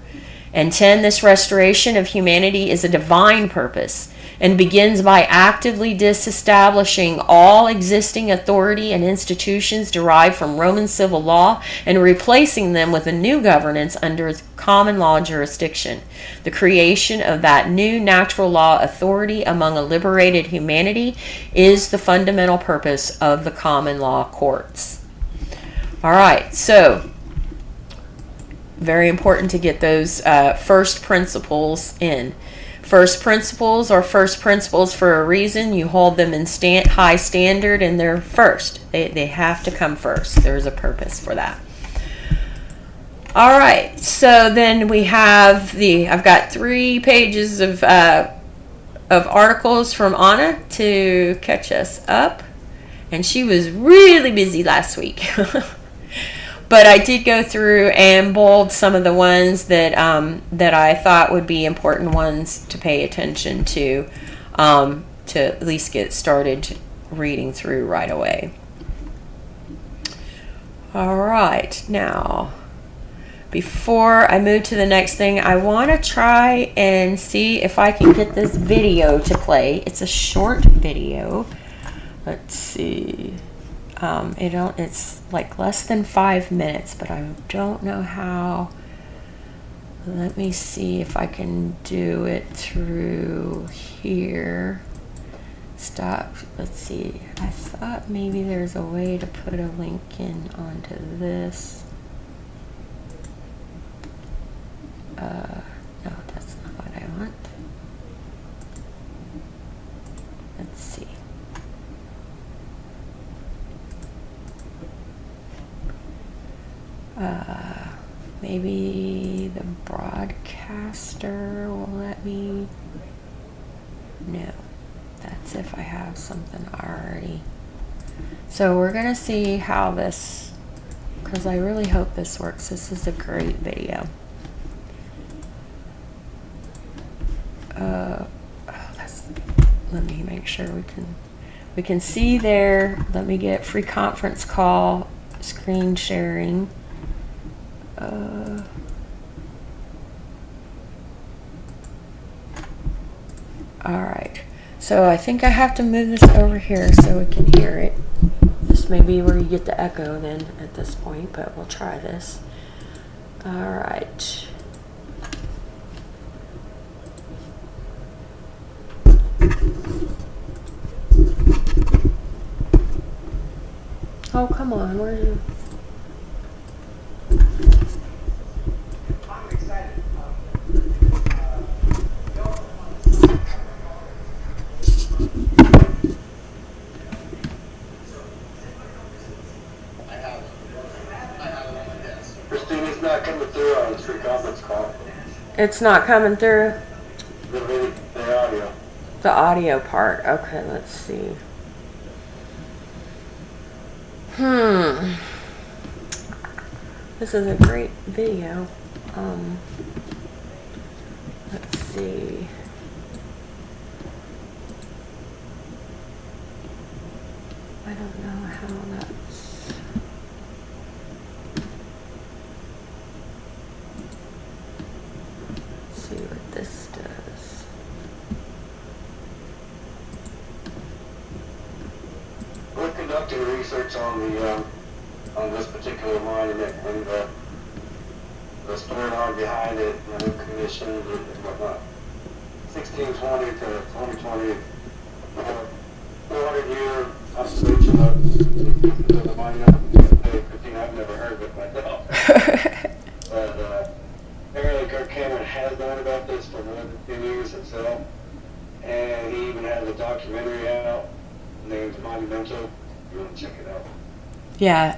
And 10, this restoration of humanity is a divine purpose and begins by actively disestablishing all existing authority and institutions derived from Roman civil law and replacing them with a new governance under common law jurisdiction. The creation of that new natural law authority among a liberated humanity is the fundamental purpose of the common law courts. All right, so very important to get those first principles in. First principles are first principles for a reason. You hold them in high standard, and they're first. They have to come first. There's a purpose for that. All right, so then we have I've got 3 pages of articles from Anna to catch us up, and she was really busy last week. But I did go through and bold some of the ones that I thought would be important ones to pay attention to at least get started reading through right away. All right, now, before I move to the next thing, I want to try and see if I can get this video to play. It's a short video. Let's see. It's like less than 5 minutes, but I don't know how. Let me see if I can do it through here. Stop. Let's see. I thought maybe there's a way to put a link in onto this. No, that's not what I want. Let's see. Maybe the broadcaster will let me. No, that's if I have something already. So we're gonna see how this, because I really hope this works. This is a great video. Let me make sure we can see there. Let me get free conference call screen sharing. Alright, so I think I have to move this over here so we can hear it. This may be where you get the echo then at this point, but we'll try this. Alright. Oh, come on, where are you? I'm excited. Christina's not coming through on this free conference call. It's not coming through? The audio. The audio part. Okay, let's see. This is a great video. Let's see. I don't know how that's. Let's see what this does. research on this particular monument and the storyline behind it, who commissioned it and whatnot. 1620 to 2020, 400-year observation of the monument. Christine, I've never heard of it myself. But apparently Kirk Cameron has known about this for more than 10 years himself. And he even has a documentary out named Monumental. You want to check it out. Yeah,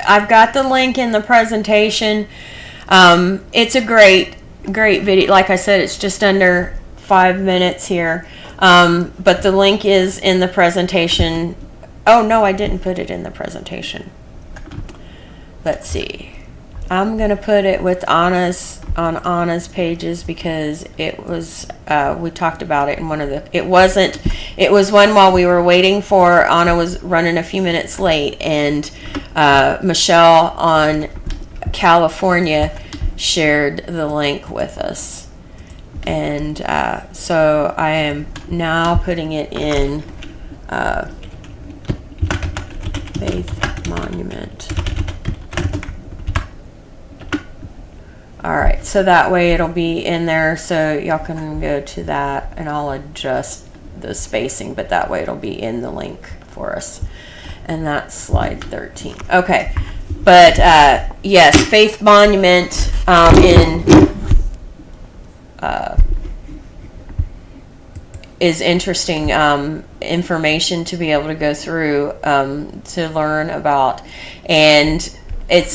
I've got the link in the presentation. It's a great video. Like I said, it's just under 5 minutes here. But the link is in the presentation. Oh no, I didn't put it in the presentation. Let's see. I'm gonna put it with Anna's pages because it was we talked about it in one of the. It was one while we were waiting for Anna was running a few minutes late, and Michelle on California shared the link with us, and so I am now putting it in Faith Monument. Alright, so that way it'll be in there, so y'all can go to that, and I'll adjust the spacing, but that way it'll be in the link for us. And that's slide 13. Okay, but yes, Faith Monument is interesting information to be able to go through to learn about. And it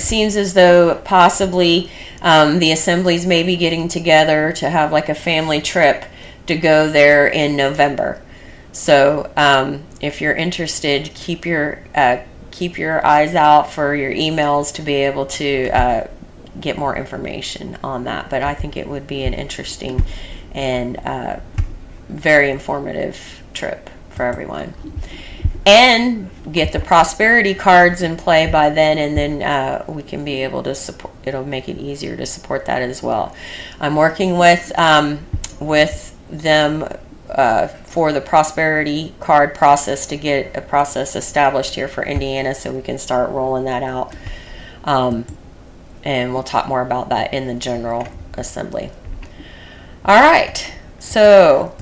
seems as though possibly the assemblies may be getting together to have like a family trip to go there in November. So if you're interested, keep your eyes out for your emails to be able to get more information on that. But I think it would be an interesting and very informative trip for everyone. And get the prosperity cards in play by then, and then we can be able to support. It'll make it easier to support that as well. I'm working with them for the prosperity card process to get a process established here for Indiana, so we can start rolling that out. And we'll talk more about that in the General Assembly. All right. So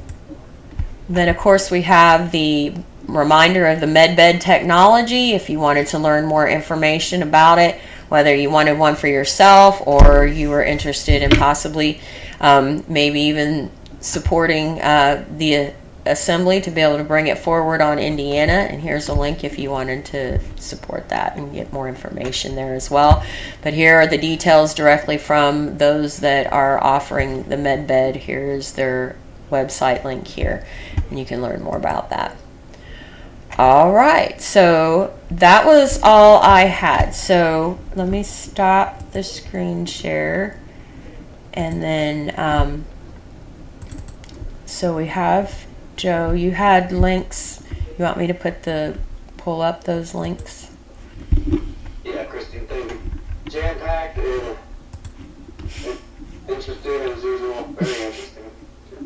then, of course, we have the reminder of the medbed technology. If you wanted to learn more information about it, whether you wanted one for yourself or you were interested in possibly maybe even supporting the assembly to be able to bring it forward on Indiana, and here's a link if you wanted to support that and get more information there as well. But here are the details directly from those that are offering the medbed. Here's their website link here, and you can learn more about that. All right, so that was all I had. So let me stop the screen share, and then so we have Joe. You had links. You want me to pull up those links? Yeah, Christine, thank you. Jam-packed and interesting as usual. Very interesting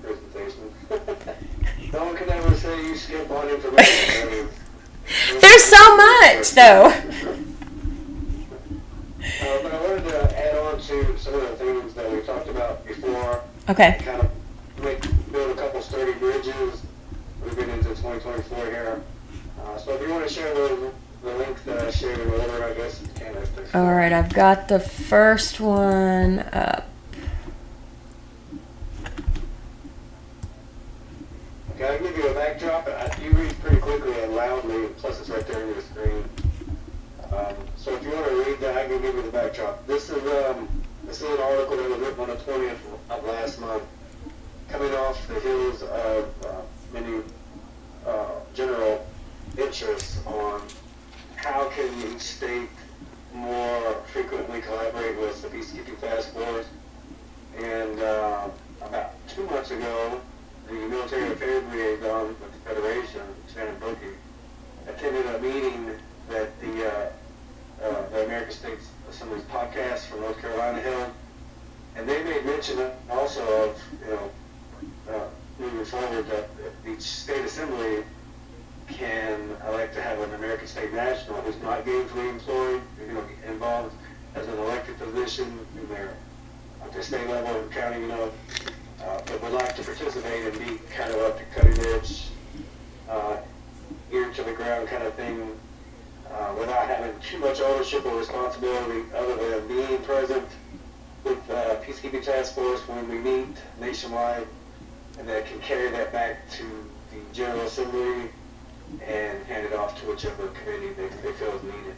presentation. No one can ever say you skip on information. There's so much, though. But I wanted to add on to some of the things that we talked about before. Okay. Kind of build a couple sturdy bridges moving into 2024 here. So if you want to share the links that I shared in order, I guess you can. All right, I've got the first one up. Okay, I'll give you a backdrop. You read pretty quickly and loudly, plus it's right there on your screen. So if you want to read that, I can give you the backdrop. This is an article that was written on the 20th of last month, coming off the heels of many general interests on how can each state more frequently collaborate with the peacekeeping task force. And about 2 months ago, the military affairs liaison with the Federation, Shannon Brookie, attended a meeting that the American States Assembly's podcast from North Carolina held, and they made mention also of moving forward that each state assembly can elect to have an American State National who's not gainfully employed, involved as an elected position in at the state level and county, but would like to participate and be kind of up to cutting edge, ear to the ground kind of thing, without having too much ownership or responsibility other than being present with Peacekeeping Task Force when we meet nationwide, and that can carry that back to the General Assembly and hand it off to whichever committee they feel is needed.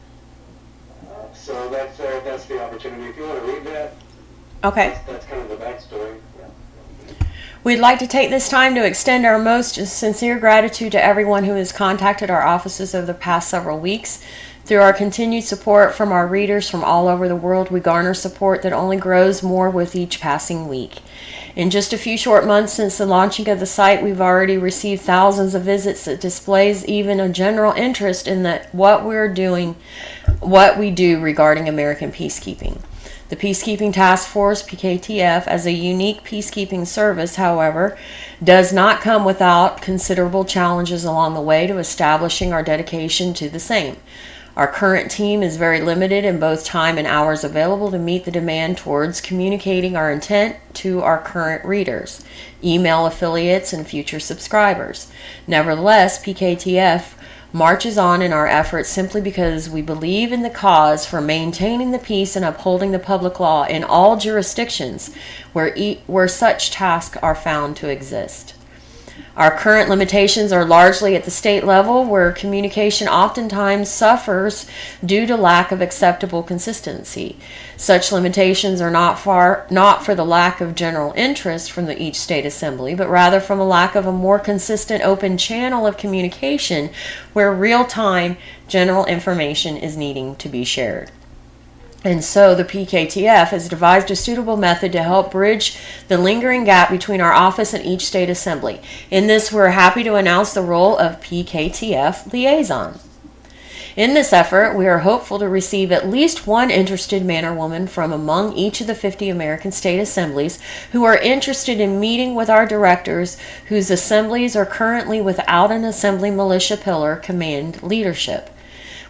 So that's the opportunity. If you want to read that, Okay. that's kind of the backstory. We'd like to take this time to extend our most sincere gratitude to everyone who has contacted our offices over the past several weeks. Through our continued support from our readers from all over the world, we garner support that only grows more with each passing week. In just a few short months since the launching of the site, we've already received thousands of visits that displays even a general interest in what we do regarding American peacekeeping. The Peacekeeping Task Force, PKTF, as a unique peacekeeping service, however, does not come without considerable challenges along the way to establishing our dedication to the same. Our current team is very limited in both time and hours available to meet the demand towards communicating our intent to our current readers, email affiliates, and future subscribers. Nevertheless, PKTF marches on in our efforts simply because we believe in the cause for maintaining the peace and upholding the public law in all jurisdictions where such tasks are found to exist. Our current limitations are largely at the state level, where communication oftentimes suffers due to lack of acceptable consistency. Such limitations are not for the lack of general interest from each state assembly, but rather from a lack of a more consistent open channel of communication where real-time general information is needing to be shared. And so the PKTF has devised a suitable method to help bridge the lingering gap between our office and each state assembly. In this, we're happy to announce the role of PKTF liaison. In this effort, we are hopeful to receive at least one interested man or woman from among each of the 50 American state assemblies who are interested in meeting with our directors whose assemblies are currently without an assembly militia pillar command leadership.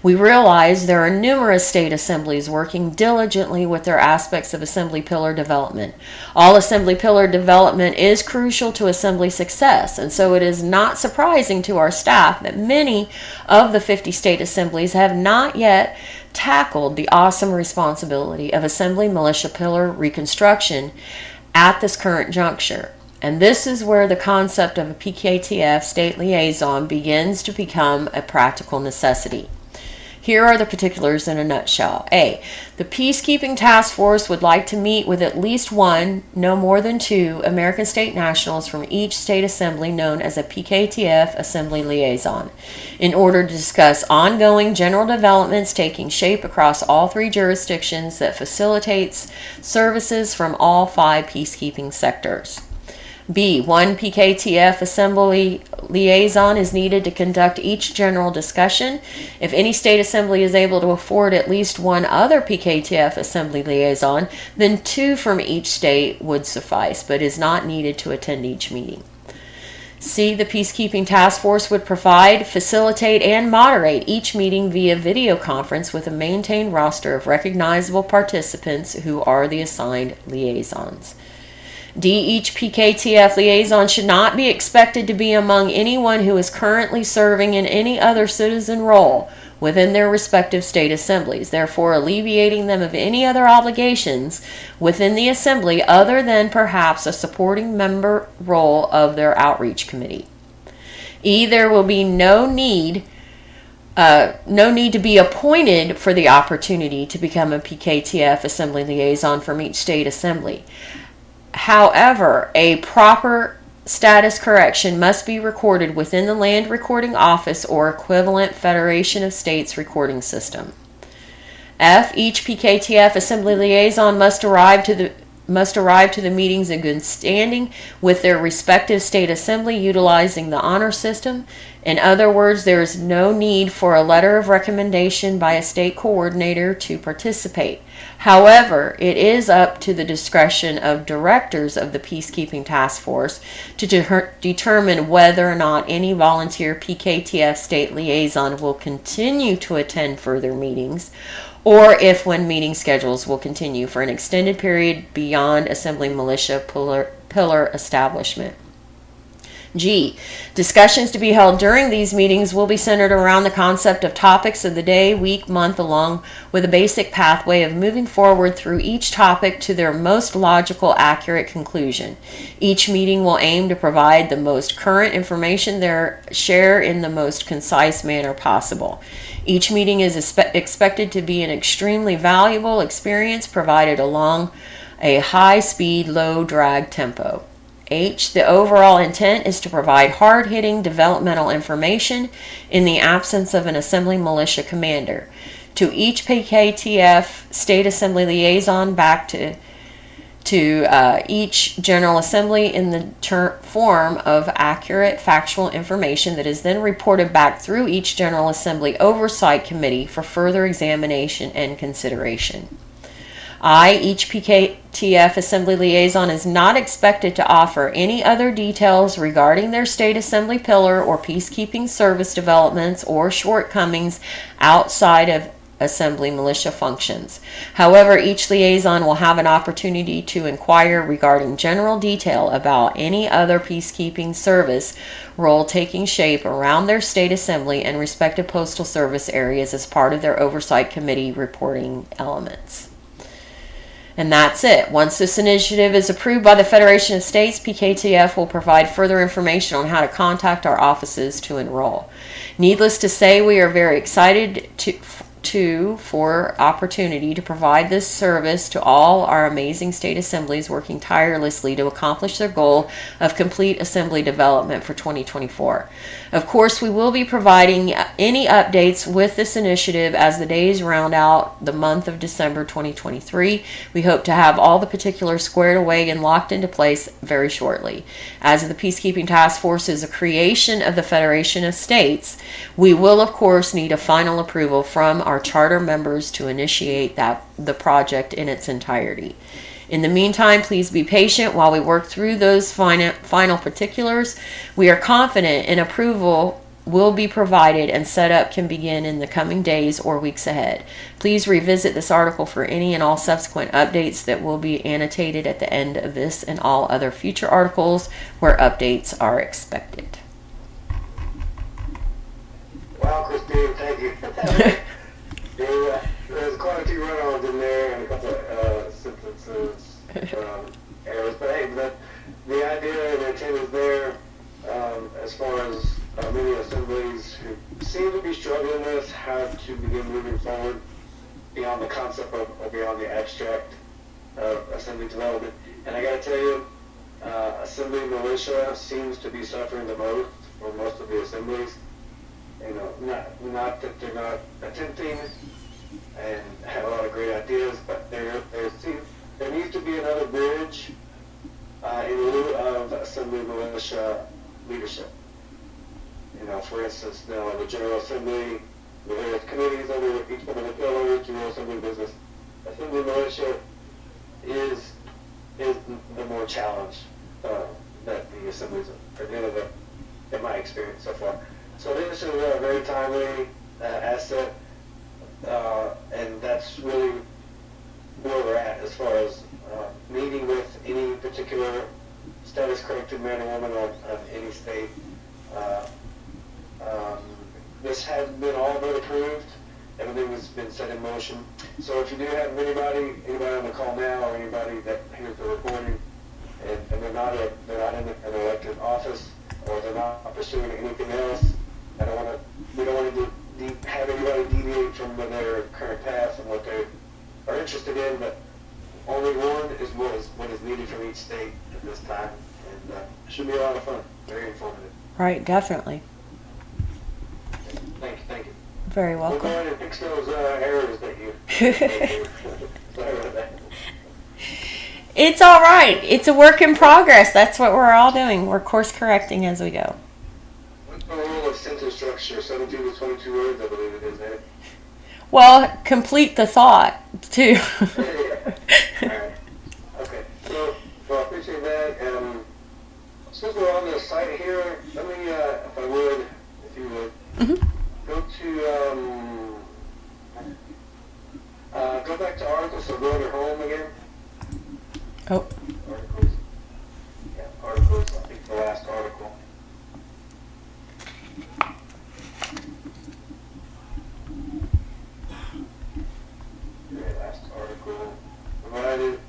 We realize there are numerous state assemblies working diligently with their aspects of assembly pillar development. All assembly pillar development is crucial to assembly success, and so it is not surprising to our staff that many of the 50 state assemblies have not yet tackled the awesome responsibility of assembly militia pillar reconstruction at this current juncture. And this is where the concept of a PKTF state liaison begins to become a practical necessity. Here are the particulars in a nutshell. A. The Peacekeeping Task Force would like to meet with at least one, no more than two, American state nationals from each state assembly known as a PKTF Assembly Liaison in order to discuss ongoing general developments taking shape across all three jurisdictions that facilitates services from all 5 peacekeeping sectors. B. One PKTF Assembly Liaison is needed to conduct each general discussion. If any state assembly is able to afford at least one other PKTF Assembly Liaison, then 2 from each state would suffice, but is not needed to attend each meeting. C. The Peacekeeping Task Force would provide, facilitate, and moderate each meeting via video conference with a maintained roster of recognizable participants who are the assigned liaisons. D. Each PKTF liaison should not be expected to be among anyone who is currently serving in any other citizen role within their respective state assemblies, therefore alleviating them of any other obligations within the assembly other than perhaps a supporting member role of their outreach committee. E. There will be no need to be appointed for the opportunity to become a PKTF Assembly Liaison from each state assembly. However, a proper status correction must be recorded within the Land Recording Office or equivalent Federation of States recording system. F. Each PKTF Assembly Liaison must arrive to the meetings in good standing with their respective state assembly utilizing the honor system In other words, there is no need for a letter of recommendation by a state coordinator to participate. However, it is up to the discretion of directors of the Peacekeeping Task Force to determine whether or not any volunteer PKTF state liaison will continue to attend further meetings, or if when meeting schedules will continue for an extended period beyond Assembly Militia pillar establishment. G. Discussions to be held during these meetings will be centered around the concept of topics of the day, week, month, along with a basic pathway of moving forward through each topic to their most logical, accurate conclusion. Each meeting will aim to provide the most current information they share in the most concise manner possible. Each meeting is expected to be an extremely valuable experience provided along a high-speed, low-drag tempo. H. The overall intent is to provide hard-hitting developmental information in the absence of an Assembly Militia commander. To each PKTF State Assembly liaison back to each General Assembly in the form of accurate factual information that is then reported back through each General Assembly Oversight Committee for further examination and consideration. I. Each PKTF Assembly liaison is not expected to offer any other details regarding their state assembly pillar or peacekeeping service developments or shortcomings outside of assembly militia functions. However, each liaison will have an opportunity to inquire regarding general detail about any other peacekeeping service role taking shape around their state assembly and respective postal service areas as part of their oversight committee reporting elements. And that's it. Once this initiative is approved by the Federation of States, PKTF will provide further information on how to contact our offices to enroll. Needless to say, we are very excited for opportunity to provide this service to all our amazing state assemblies working tirelessly to accomplish their goal of complete assembly development for 2024. Of course, we will be providing any updates with this initiative as the days round out the month of December 2023. We hope to have all the particulars squared away and locked into place very shortly. As the Peacekeeping Task Force is a creation of the Federation of States, we will of course need a final approval from our charter members to initiate the project in its entirety. In the meantime, please be patient while we work through those final particulars. We are confident an approval will be provided and setup can begin in the coming days or weeks ahead. Please revisit this article for any and all subsequent updates that will be annotated at the end of this and all other future articles where updates are expected. Wow, Christine, thank you. There's quite a few run-ons in there and a couple of sentences, errors, but hey, the idea and the intent is there as far as many assemblies who seem to be struggling with how to begin moving forward beyond the concept or beyond the abstract of assembly development. And I gotta tell you, assembly militia seems to be suffering the most for most of the assemblies. You know, not that they're not attempting and have a lot of great ideas, but there needs to be another bridge in lieu of assembly militia leadership. You know, for instance, now the General Assembly, the various committees under each one of the pillars, General Assembly business, assembly militia is the more challenge that the assemblies are dealing with, in my experience so far. So this is a very timely asset, and that's really where we're at as far as meeting with any particular status corrected man or woman of any state. This has been all but approved. Everything has been set in motion. So if you do have anybody on the call now, or anybody that hears the recording, and they're not in an elected office, or they're not pursuing anything else, we don't want to have anybody deviate from their current path and what they are interested in, but only one is what is needed from each state at this time, and it should be a lot of fun, very informative. Right, definitely. Thank you. Very We'll welcome. go ahead and fix those errors that you. Sorry about that. It's all right. It's a work in progress. That's what we're all doing. We're course correcting as we go. What's the rule of sentence structure, 17 to 22 words, I believe it is, eh? Well, complete the thought, too. Yeah. Alright. Okay. So, well, I appreciate that. Since we're on the site here, let me, if you would, Mhm. go to, go back to articles, so go under home again. Oh, Articles. Yeah, articles, I think the last article. Yeah, last article. Provided,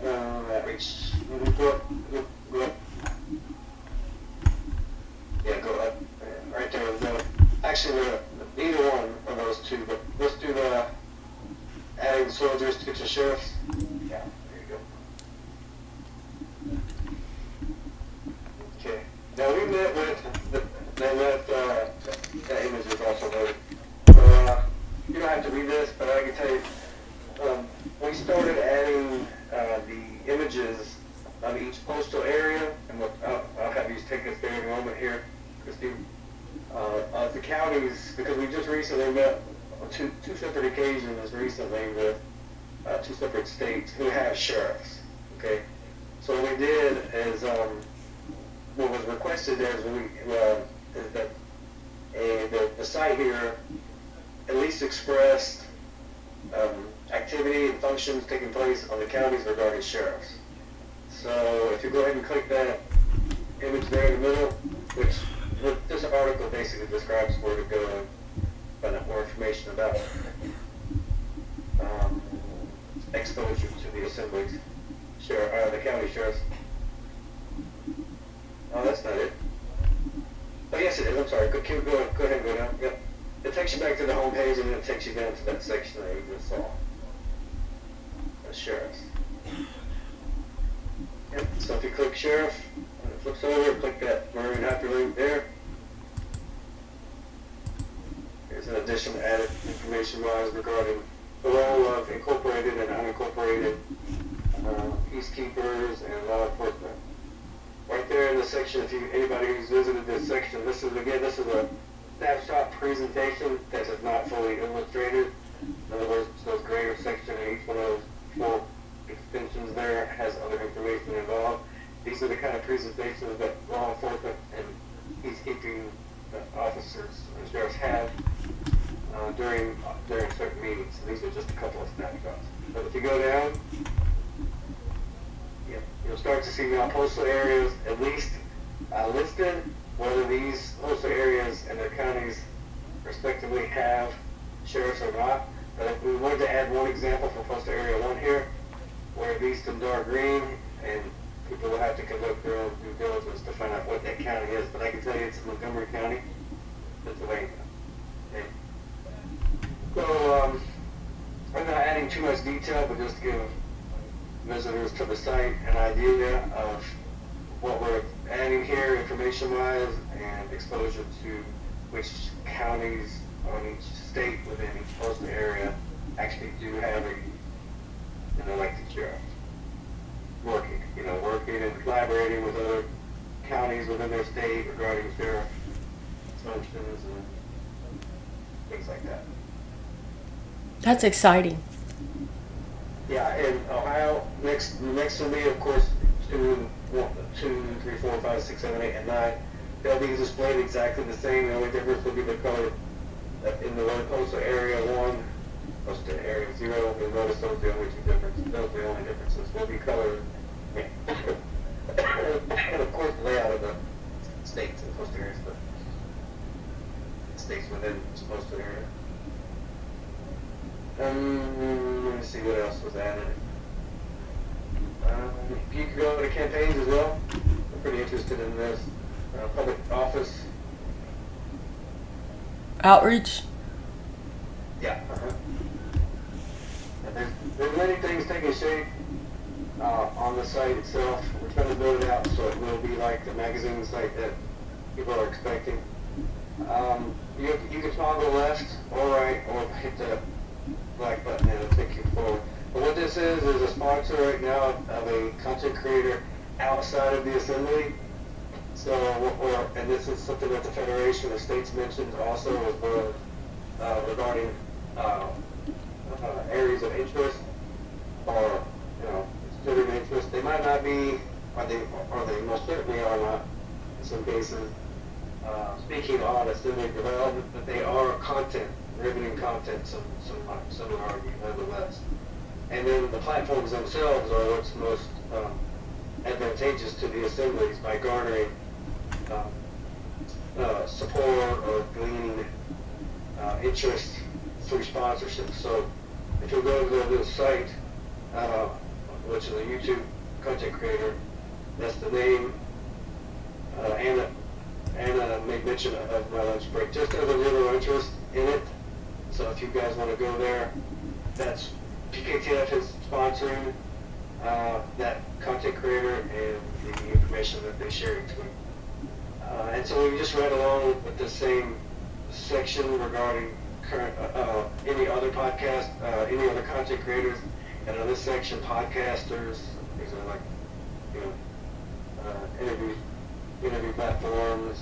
outreach. Go up, go up. Yeah, go up. Right there. Actually, either one of those two, but let's do the adding soil jurisdiction sheriffs. Yeah, there you go. Okay. Now we met with that image is also loaded. So you don't have to read this, but I can tell you, we started adding the images of each postal area, and I'll have you take us there in a moment here, Christine. Of the counties, because we just recently met on two separate occasions recently with two separate states who have sheriffs. Okay, so what we did is what was requested is is that the site here at least expressed activity and functions taking place on the counties regarding sheriffs. So if you go ahead and click that image there in the middle, which this article basically describes where to go and find out more information about exposure to the assemblies, the county sheriffs. Oh, that's not it. Oh, yes, it is. I'm sorry. Go ahead and go down. Yep. It takes you back to the home page, and then it takes you down to that section that you just saw. The sheriffs. Yep. So if you click sheriff, and it flips over, click that maroon hyperlink there. Here's an addition added information-wise regarding the role of incorporated and unincorporated peacekeepers and law enforcement. Right there in the section, anybody who's visited this section, this is a snapshot presentation that is not fully illustrated. In other words, those greater section and each one of those 4 extensions there has other information involved. These are the kind of presentations that law enforcement and peacekeeping officers and sheriffs have during certain meetings. So these are just a couple of snapshots. But if you go down, you'll start to see now postal areas at least listed, whether these postal areas and their counties respectively have sheriffs or not. But we wanted to add one example for postal area 1 here, where these in dark green, and people will have to conduct their own due diligence to find out what that county is. But I can tell you it's Montgomery County, Pennsylvania. Okay. So I'm not adding too much detail, but just to give visitors to the site an idea of what we're adding here information-wise and exposure to which counties on each state within each postal area actually do have an elected sheriff working and collaborating with other counties within their state regarding sheriff functions and things like that. that's exciting. Yeah, in Ohio, next will be, of course, 2, 3, 4, 5, 6, 7, 8, and 9. They'll be displayed exactly the same. The only difference will be the color in the one postal area 1, postal area 0. You'll notice those are the only 2 differences. Those are the only differences. Will be colored. And of course, the layout of the states and postal areas, but states within the postal area. Let me see what else was added. You can go to campaigns as well. I'm pretty interested in this. Public office. Outreach. Yeah. And there's many things taking shape on the site itself. We're trying to build it out so it will be like the magazine site that people are expecting. You can toggle left or right or hit the black button and it'll take you forward. But what this is a sponsor right now of a content creator outside of the assembly So, and this is something that the Federation of States mentioned also as well, regarding areas of interest or, considered interest. They might not be, or they most certainly are not, in some cases, speaking on assembly development, but they are content, riveting content, some would argue, nonetheless. And then the platforms themselves are what's most advantageous to the assemblies by garnering support or gleaning interest through sponsorship. So if you go to this site, which is a YouTube content creator, that's the name. Anna made mention of my lunch break, just as a little interest in it. So if you guys want to go there, that's PKTF is sponsoring that content creator and the information that they share to it. And so we just read along with the same section regarding current any other podcast, any other content creators, and on this section, podcasters. These are like interview platforms,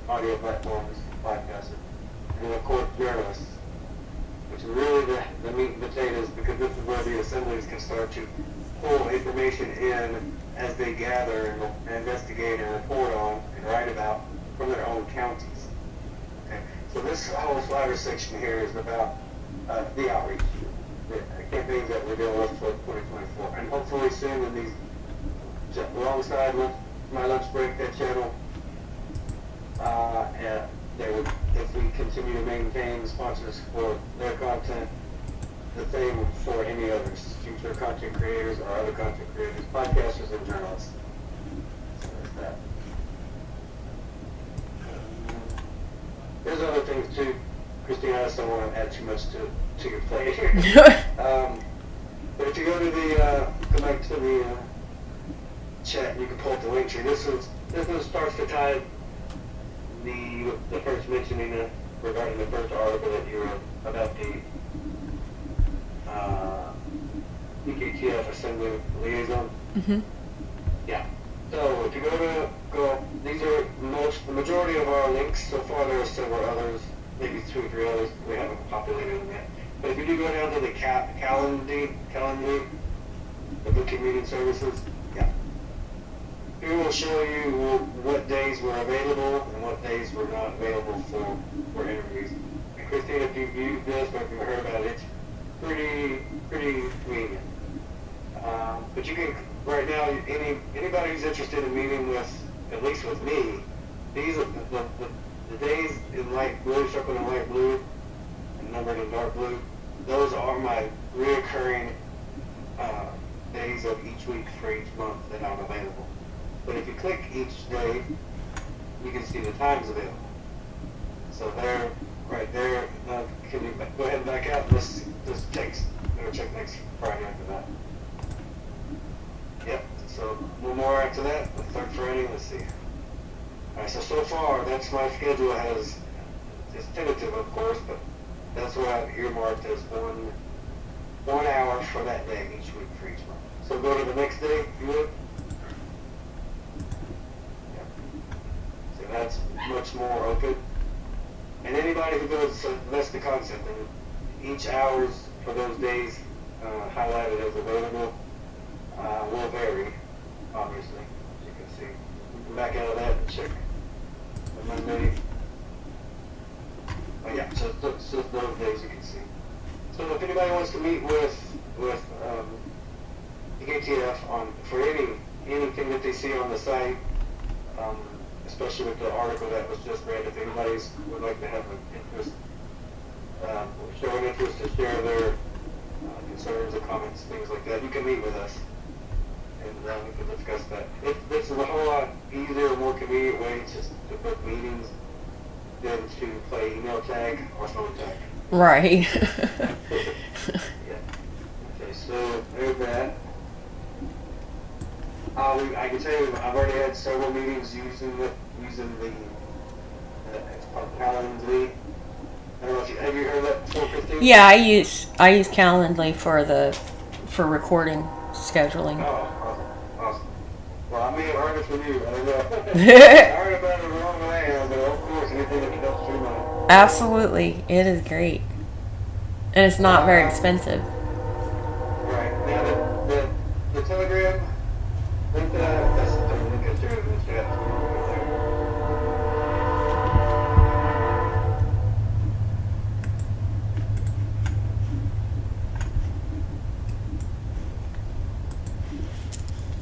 audio platforms, podcasters, and of course journalists, which is really the meat and potatoes, because this is where the assemblies can start to pull information in as they gather and investigate and report on and write about from their own counties. Okay, so this whole slider section here is about the outreach, the campaigns that we're doing with for 2024, and hopefully soon in these alongside with my lunch break, that channel, and if we continue to maintain sponsors for their content, the same for any others, future content creators or other content creators, podcasters and journalists. So there's that. There's other things too, Christine. I just don't want to add too much to your plate here. But if you go to go back to the chat, you can pull up the link tree. This one starts to tie the first mentioning regarding the first article that you wrote about the PKTF Assembly Liaison. Mm-hmm. Yeah. So if you these are the majority of our links so far. There are several others, maybe 2 or 3 others we haven't populated them yet. But if you do go down to the Calendly, the booking meeting services, yeah. Here will show you what days were available and what days were not available for interviews. And Christine, if you've used this or if you've heard about it, it's pretty convenient. But you can, right now, anybody who's interested in meeting with, at least with me, these are the days in light blue, circled in light blue, and numbered in dark blue. Those are my reoccurring days of each week for each month that I'm available. But if you click each day, you can see the times available. So there, right there, can you go ahead and back out? This takes, we'll check next Friday after that. Yep, so one more after that, the third Friday, let's see. Alright, so far, that's my schedule it's tentative of course, but that's what I've earmarked as one hour for that day each week for each month. So go to the next day, if you would. So that's much more open. And anybody who goes, so that's the concept. And each hours for those days highlighted as available will vary, obviously, as you can see. We can back out of that and check the Monday. Oh yeah, so those days you can see. So if anybody wants to meet with the KTF for anything that they see on the site, especially with the article that was just read, if anybody would like to have an interest, show an interest to share their concerns or comments, things like that, you can meet with us, and we can discuss that. This is a whole lot easier, more convenient way to book meetings than to play email tag or phone tag. Right. Yeah. Okay, so there's that. I can tell you, I've already had several meetings using the it's called Calendly. I don't know if have you heard of that before, Christine? Yeah, I use Calendly for recording scheduling. Oh, awesome. Well, I may have heard it from you. I don't know. I heard about it a long way, but of course, anything that helps you know. Absolutely. It is great. And it's not very expensive. Right. Now, the Telegram, link to that's the link I shared in the chat.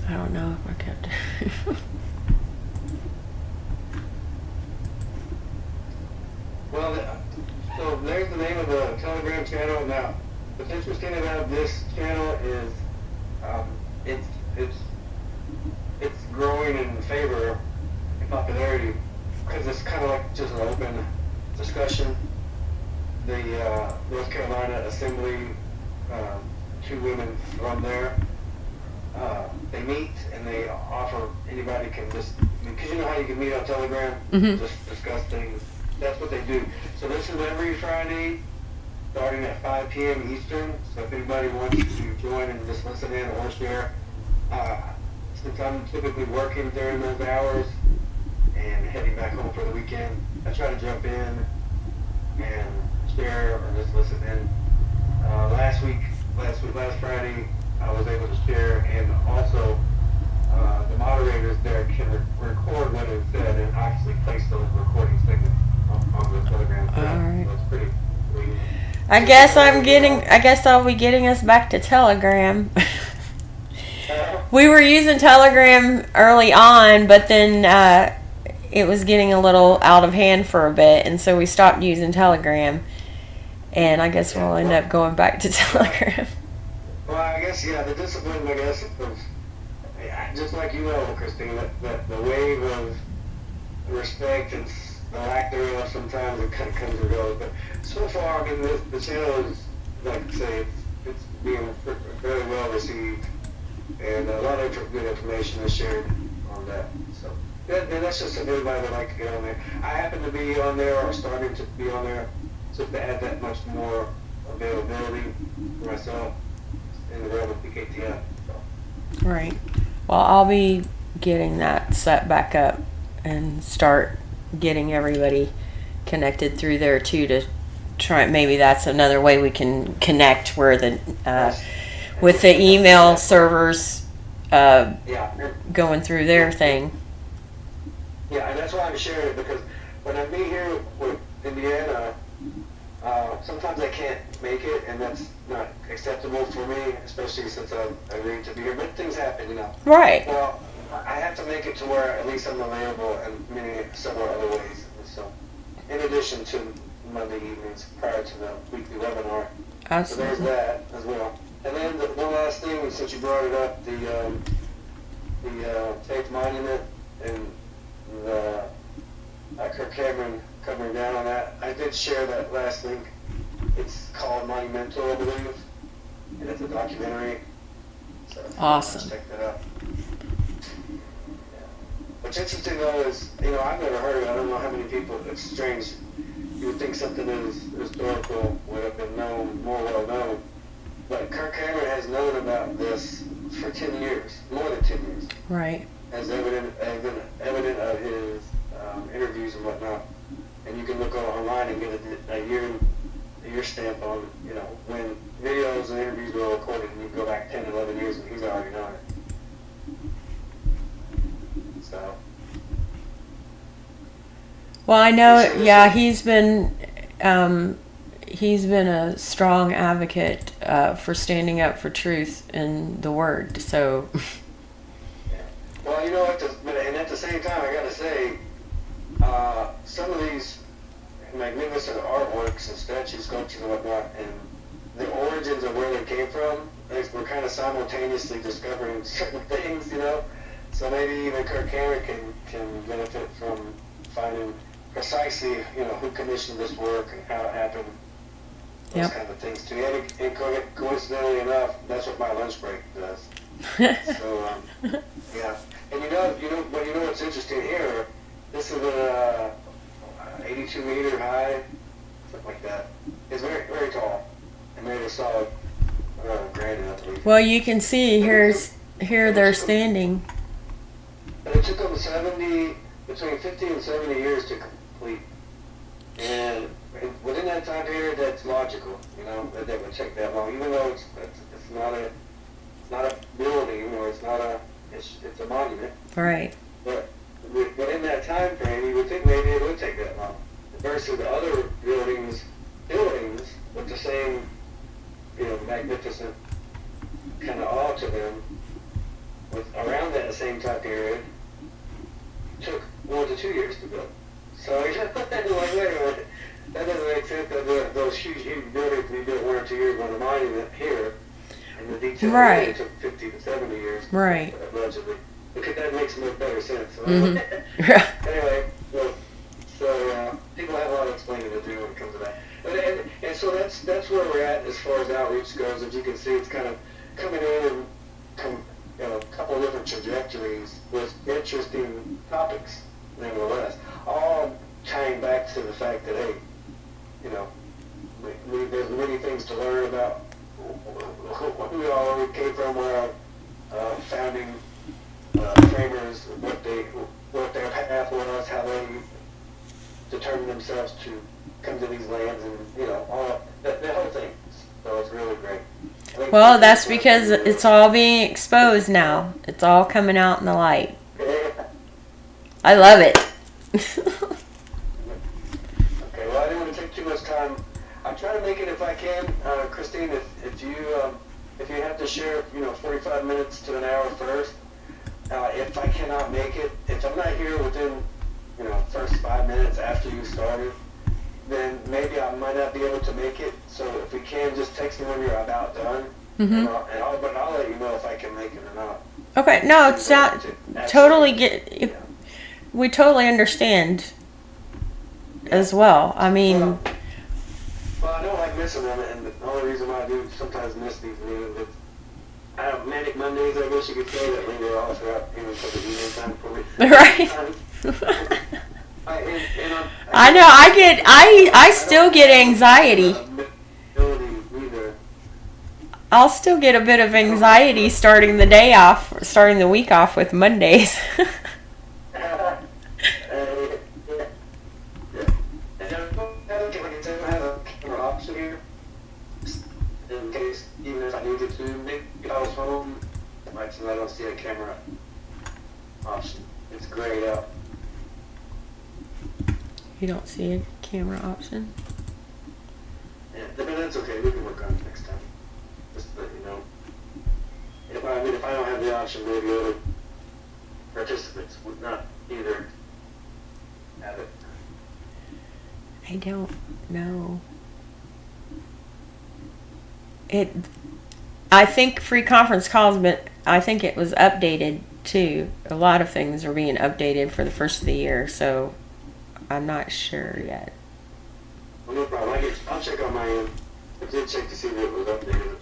I don't know if I kept Well, so there's the name of the Telegram channel. Now, what's interesting about this channel is it's it's it's growing in favor and popularity because it's kind of like just an open discussion. The North Carolina Assembly, two women from there, they meet and they offer anybody can just, because you know how you can meet on Telegram, just discuss things. That's what they do. So this is every Friday, starting at 5 p.m. Eastern. So if anybody wants to join and just listen in or share, since I'm typically working during those hours and heading back home for the weekend, I try to jump in and share or just listen in. Last Friday, I was able to share, and also the moderators there can record what is said and actually place those recording segments on the Telegram. All right. That's pretty. I guess I'll be getting us back to Telegram. We were using Telegram early on, but then it was getting a little out of hand for a bit, and so we stopped using Telegram. And I guess we'll end up going back to Telegram. Well, I guess, yeah, the discipline, I guess, was, just like you know, Christine, that the wave of respect and the lack thereof, sometimes it kind of comes and goes. But so far, I mean, the channel is, like I say, it's being very well received, and a lot of good information is shared on that. So, and that's just if everybody would like to get on there. I happen to be on there, or starting to be on there, just to add that much more availability for myself in the realm of PKTF. So. Right. Well, I'll be getting that set back up and start getting everybody connected through there too, to try. Maybe that's another way we can connect, where the with the email servers going through their thing. Yeah, and that's why I'm sharing it, because when I meet here with Indiana, sometimes I can't make it, and that's not acceptable for me, especially since I've agreed to be here. But things happen, you know. Right. Well, I have to make it to where at least I'm available, and many several other ways. So, in addition to Monday evenings prior to the weekly webinar. Absolutely. So there's that as well. And then the one last thing, since you brought it up, the Faith Monument and the Kirk Cameron covering down on that. I did share that last link. It's called Monumental, I believe, and it's a documentary. So Awesome. check that out. What's interesting though is, you know, I've never heard of it. I don't know how many people. It's strange. You would think something as historical would have been known, more well known. But Kirk Cameron has known about this for 10 years, more than 10 years. Right. As evident of his interviews and whatnot. And you can look online and get a year stamp on, you know, when videos and interviews were recorded, and you can go back 10, 11 years and he's already known it. So. Well, I know. Yeah, he's been a strong advocate for standing up for truth in the Word. So. Yeah. Well, you know, and at the same time, I got to say, some of these magnificent artworks and statues, sculptures and whatnot, and the origins of where they came from, we're kind of simultaneously discovering certain things, you know. So maybe even Kirk Cameron can benefit from finding precisely, you know, who commissioned this work and how it happened, those kind of things too. And coincidentally enough, that's what my lunch break does. So yeah, and you know what's interesting here? This is an 82 meter high, something like that. It's very, very tall and made of solid granite, I believe. Well, you can see here they're standing. it took them between 50 and 70 years to complete. And within that time period, that's logical, that would take that long, even though it's not a building, or it's a monument. Right. But within that time frame, you would think maybe it would take that long. Versus the other buildings with the same, magnificent kind of awe to them, around that same time period, took 1 to 2 years to build. So you're like, wait a minute, that doesn't make sense that those huge buildings can be built 1 or 2 years on a monument here, and the detail right. took 50 to 70 years. Right. Allegedly. Because that makes much better sense. So anyway, so people have a lot of explaining to do when it comes to that. And so that's where we're at as far as outreach goes. As you can see, it's kind of coming in and a couple of different trajectories with interesting topics, nevertheless. All tying back to the fact that, hey, there's many things to learn about who we all came from, where our founding framers, what their path was, how they determined themselves to come to these lands, and all the whole thing. So it's really great. Well, that's because it's all being exposed now. It's all coming out in the light. I love it. Okay, well, I didn't want to take too much time. I'll try to make it if I can. Christine, if you have to share, 45 minutes to an hour first, if I cannot make it, if I'm not here within, first 5 minutes after you started, then maybe I might not be able to make it. So if we can, just text me when you're about done, Mm-hmm. but I'll let you know if I can make it or not. Okay, no, it's not totally we totally understand as well. I mean, well, I don't like missing them, and the only reason why I do sometimes miss these meetings is I have manic Mondays, I guess you could say, that linger all throughout for the evening time for me. right. I know. I still get anxiety. I'll still get a bit of anxiety starting the week off with Mondays. In case, even if I needed to, maybe I was home, I don't see a camera option. It's grayed out. You don't see a camera option? Yeah, but that's okay. We can work on it next time. Just to let you know. If I don't have the option, maybe other participants would not either have it. I don't know. I think free conference calls, but I think it was updated too. A lot of things are being updated for the first of the year, so I'm not sure yet. Well, no problem. I'll check on my end. I did check to see if it was updated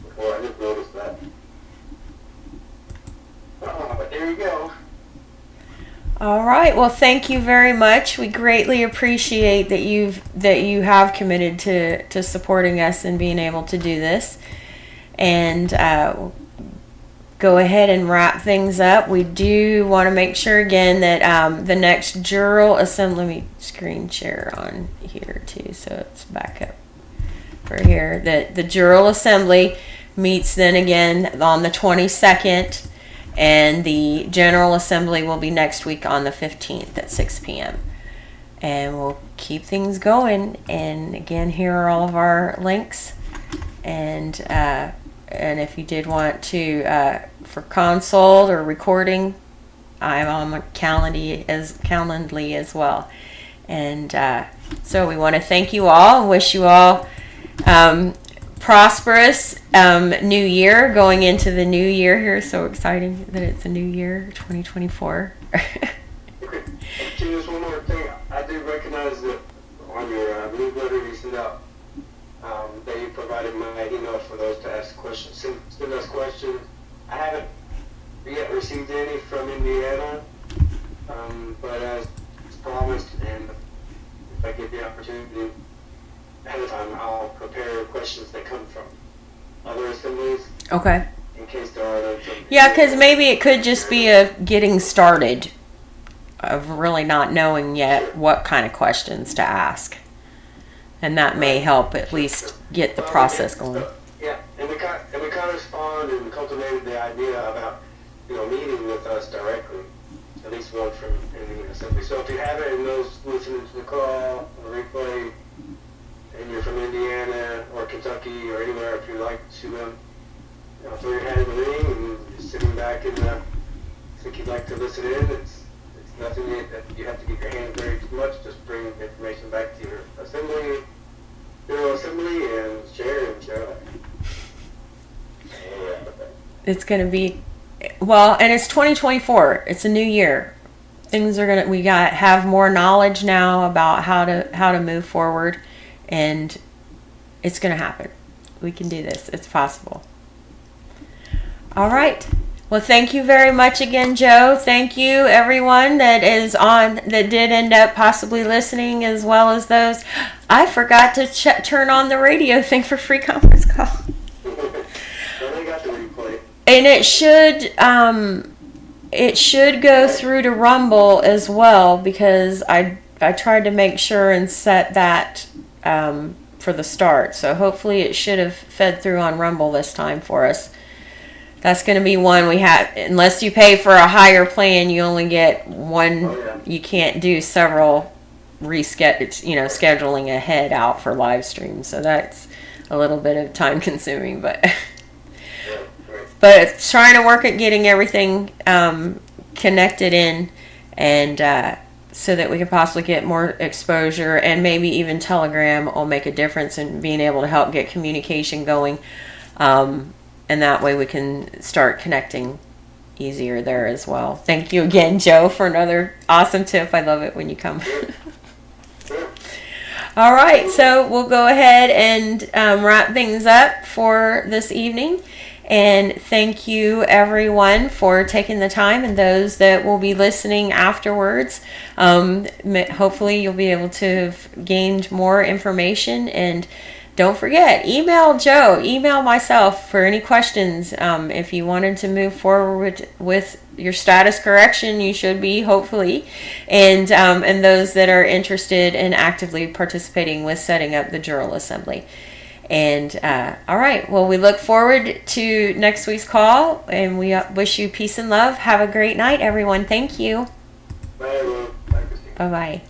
before. I didn't notice that. But there you go. All right. Well, thank you very much. We greatly appreciate that you have committed to supporting us and being able to do this. And go ahead and wrap things up. We do want to make sure again that the next Jural Assembly. Let me screen share on here too, so it's back up for here. That the Jural Assembly meets then again on the 22nd. And the General Assembly will be next week on the 15th at 6 p.m. And we'll keep things going. And again, here are all of our links. And if you did want to, for consult or recording, I'm on Calendly as well. And so we want to thank you all and wish you all prosperous new year, going into the new year here. So exciting that it's a new year, 2024. Okay. Just one more thing. I do recognize that on your newsletter you send out that you provided my email for those to ask questions. Send us questions. I haven't yet received any from Indiana, but as promised, and if I get the opportunity ahead of time, I'll prepare questions that come from other assemblies. Okay. In case there are those from Yeah, because maybe it could just be a getting started of really not knowing yet what kind of questions to ask. And that may help at least get the process going. Yeah, and we kind of spawned and cultivated the idea about, meeting with us directly. At least one from Indian Assembly. So if you have it and those listening to the call or replay, and you're from Indiana or Kentucky or anywhere, if you'd like to throw your hat in the ring and you're sitting back and think you'd like to listen in, it's nothing that you have to get your hands dirty too much. Just bring information back to your assembly, Jural Assembly, and share. It's going to be, well, and it's 2024. It's a new year. Things are going to, we got have more knowledge now about how to move forward, and it's going to happen. We can do this. It's possible. All right. Well, thank you very much again, Joe. Thank you, everyone that did end up possibly listening, as well as those. I forgot to turn on the radio thing for free conference call. And it should go through to Rumble as well, because I tried to make sure and set that for the start. So hopefully it should have fed through on Rumble this time for us. That's going to be one we have. Unless you pay for a higher plan, you only get one. Oh, yeah. You can't do several scheduling ahead out for live streams. So that's a little bit of time consuming, but it's trying to work at getting everything connected in, and so that we can possibly get more exposure, and maybe even Telegram will make a difference in being able to help get communication going. And that way we can start connecting easier there as well. Thank you again, Joe, for another awesome tip. I love it when you come. All right, so we'll go ahead and wrap things up for this evening. And thank you, everyone, for taking the time, and those that will be listening afterwards. Hopefully you'll be able to have gained more information. And don't forget, email Joe, email myself for any questions. If you wanted to move forward with your status correction, you should be, hopefully. And those that are interested in actively participating with setting up the Jural Assembly. And all right, well, we look forward to next week's call, and we wish you peace and love. Have a great night, everyone. Thank you. Bye, everyone. Bye, Christine. Bye-bye.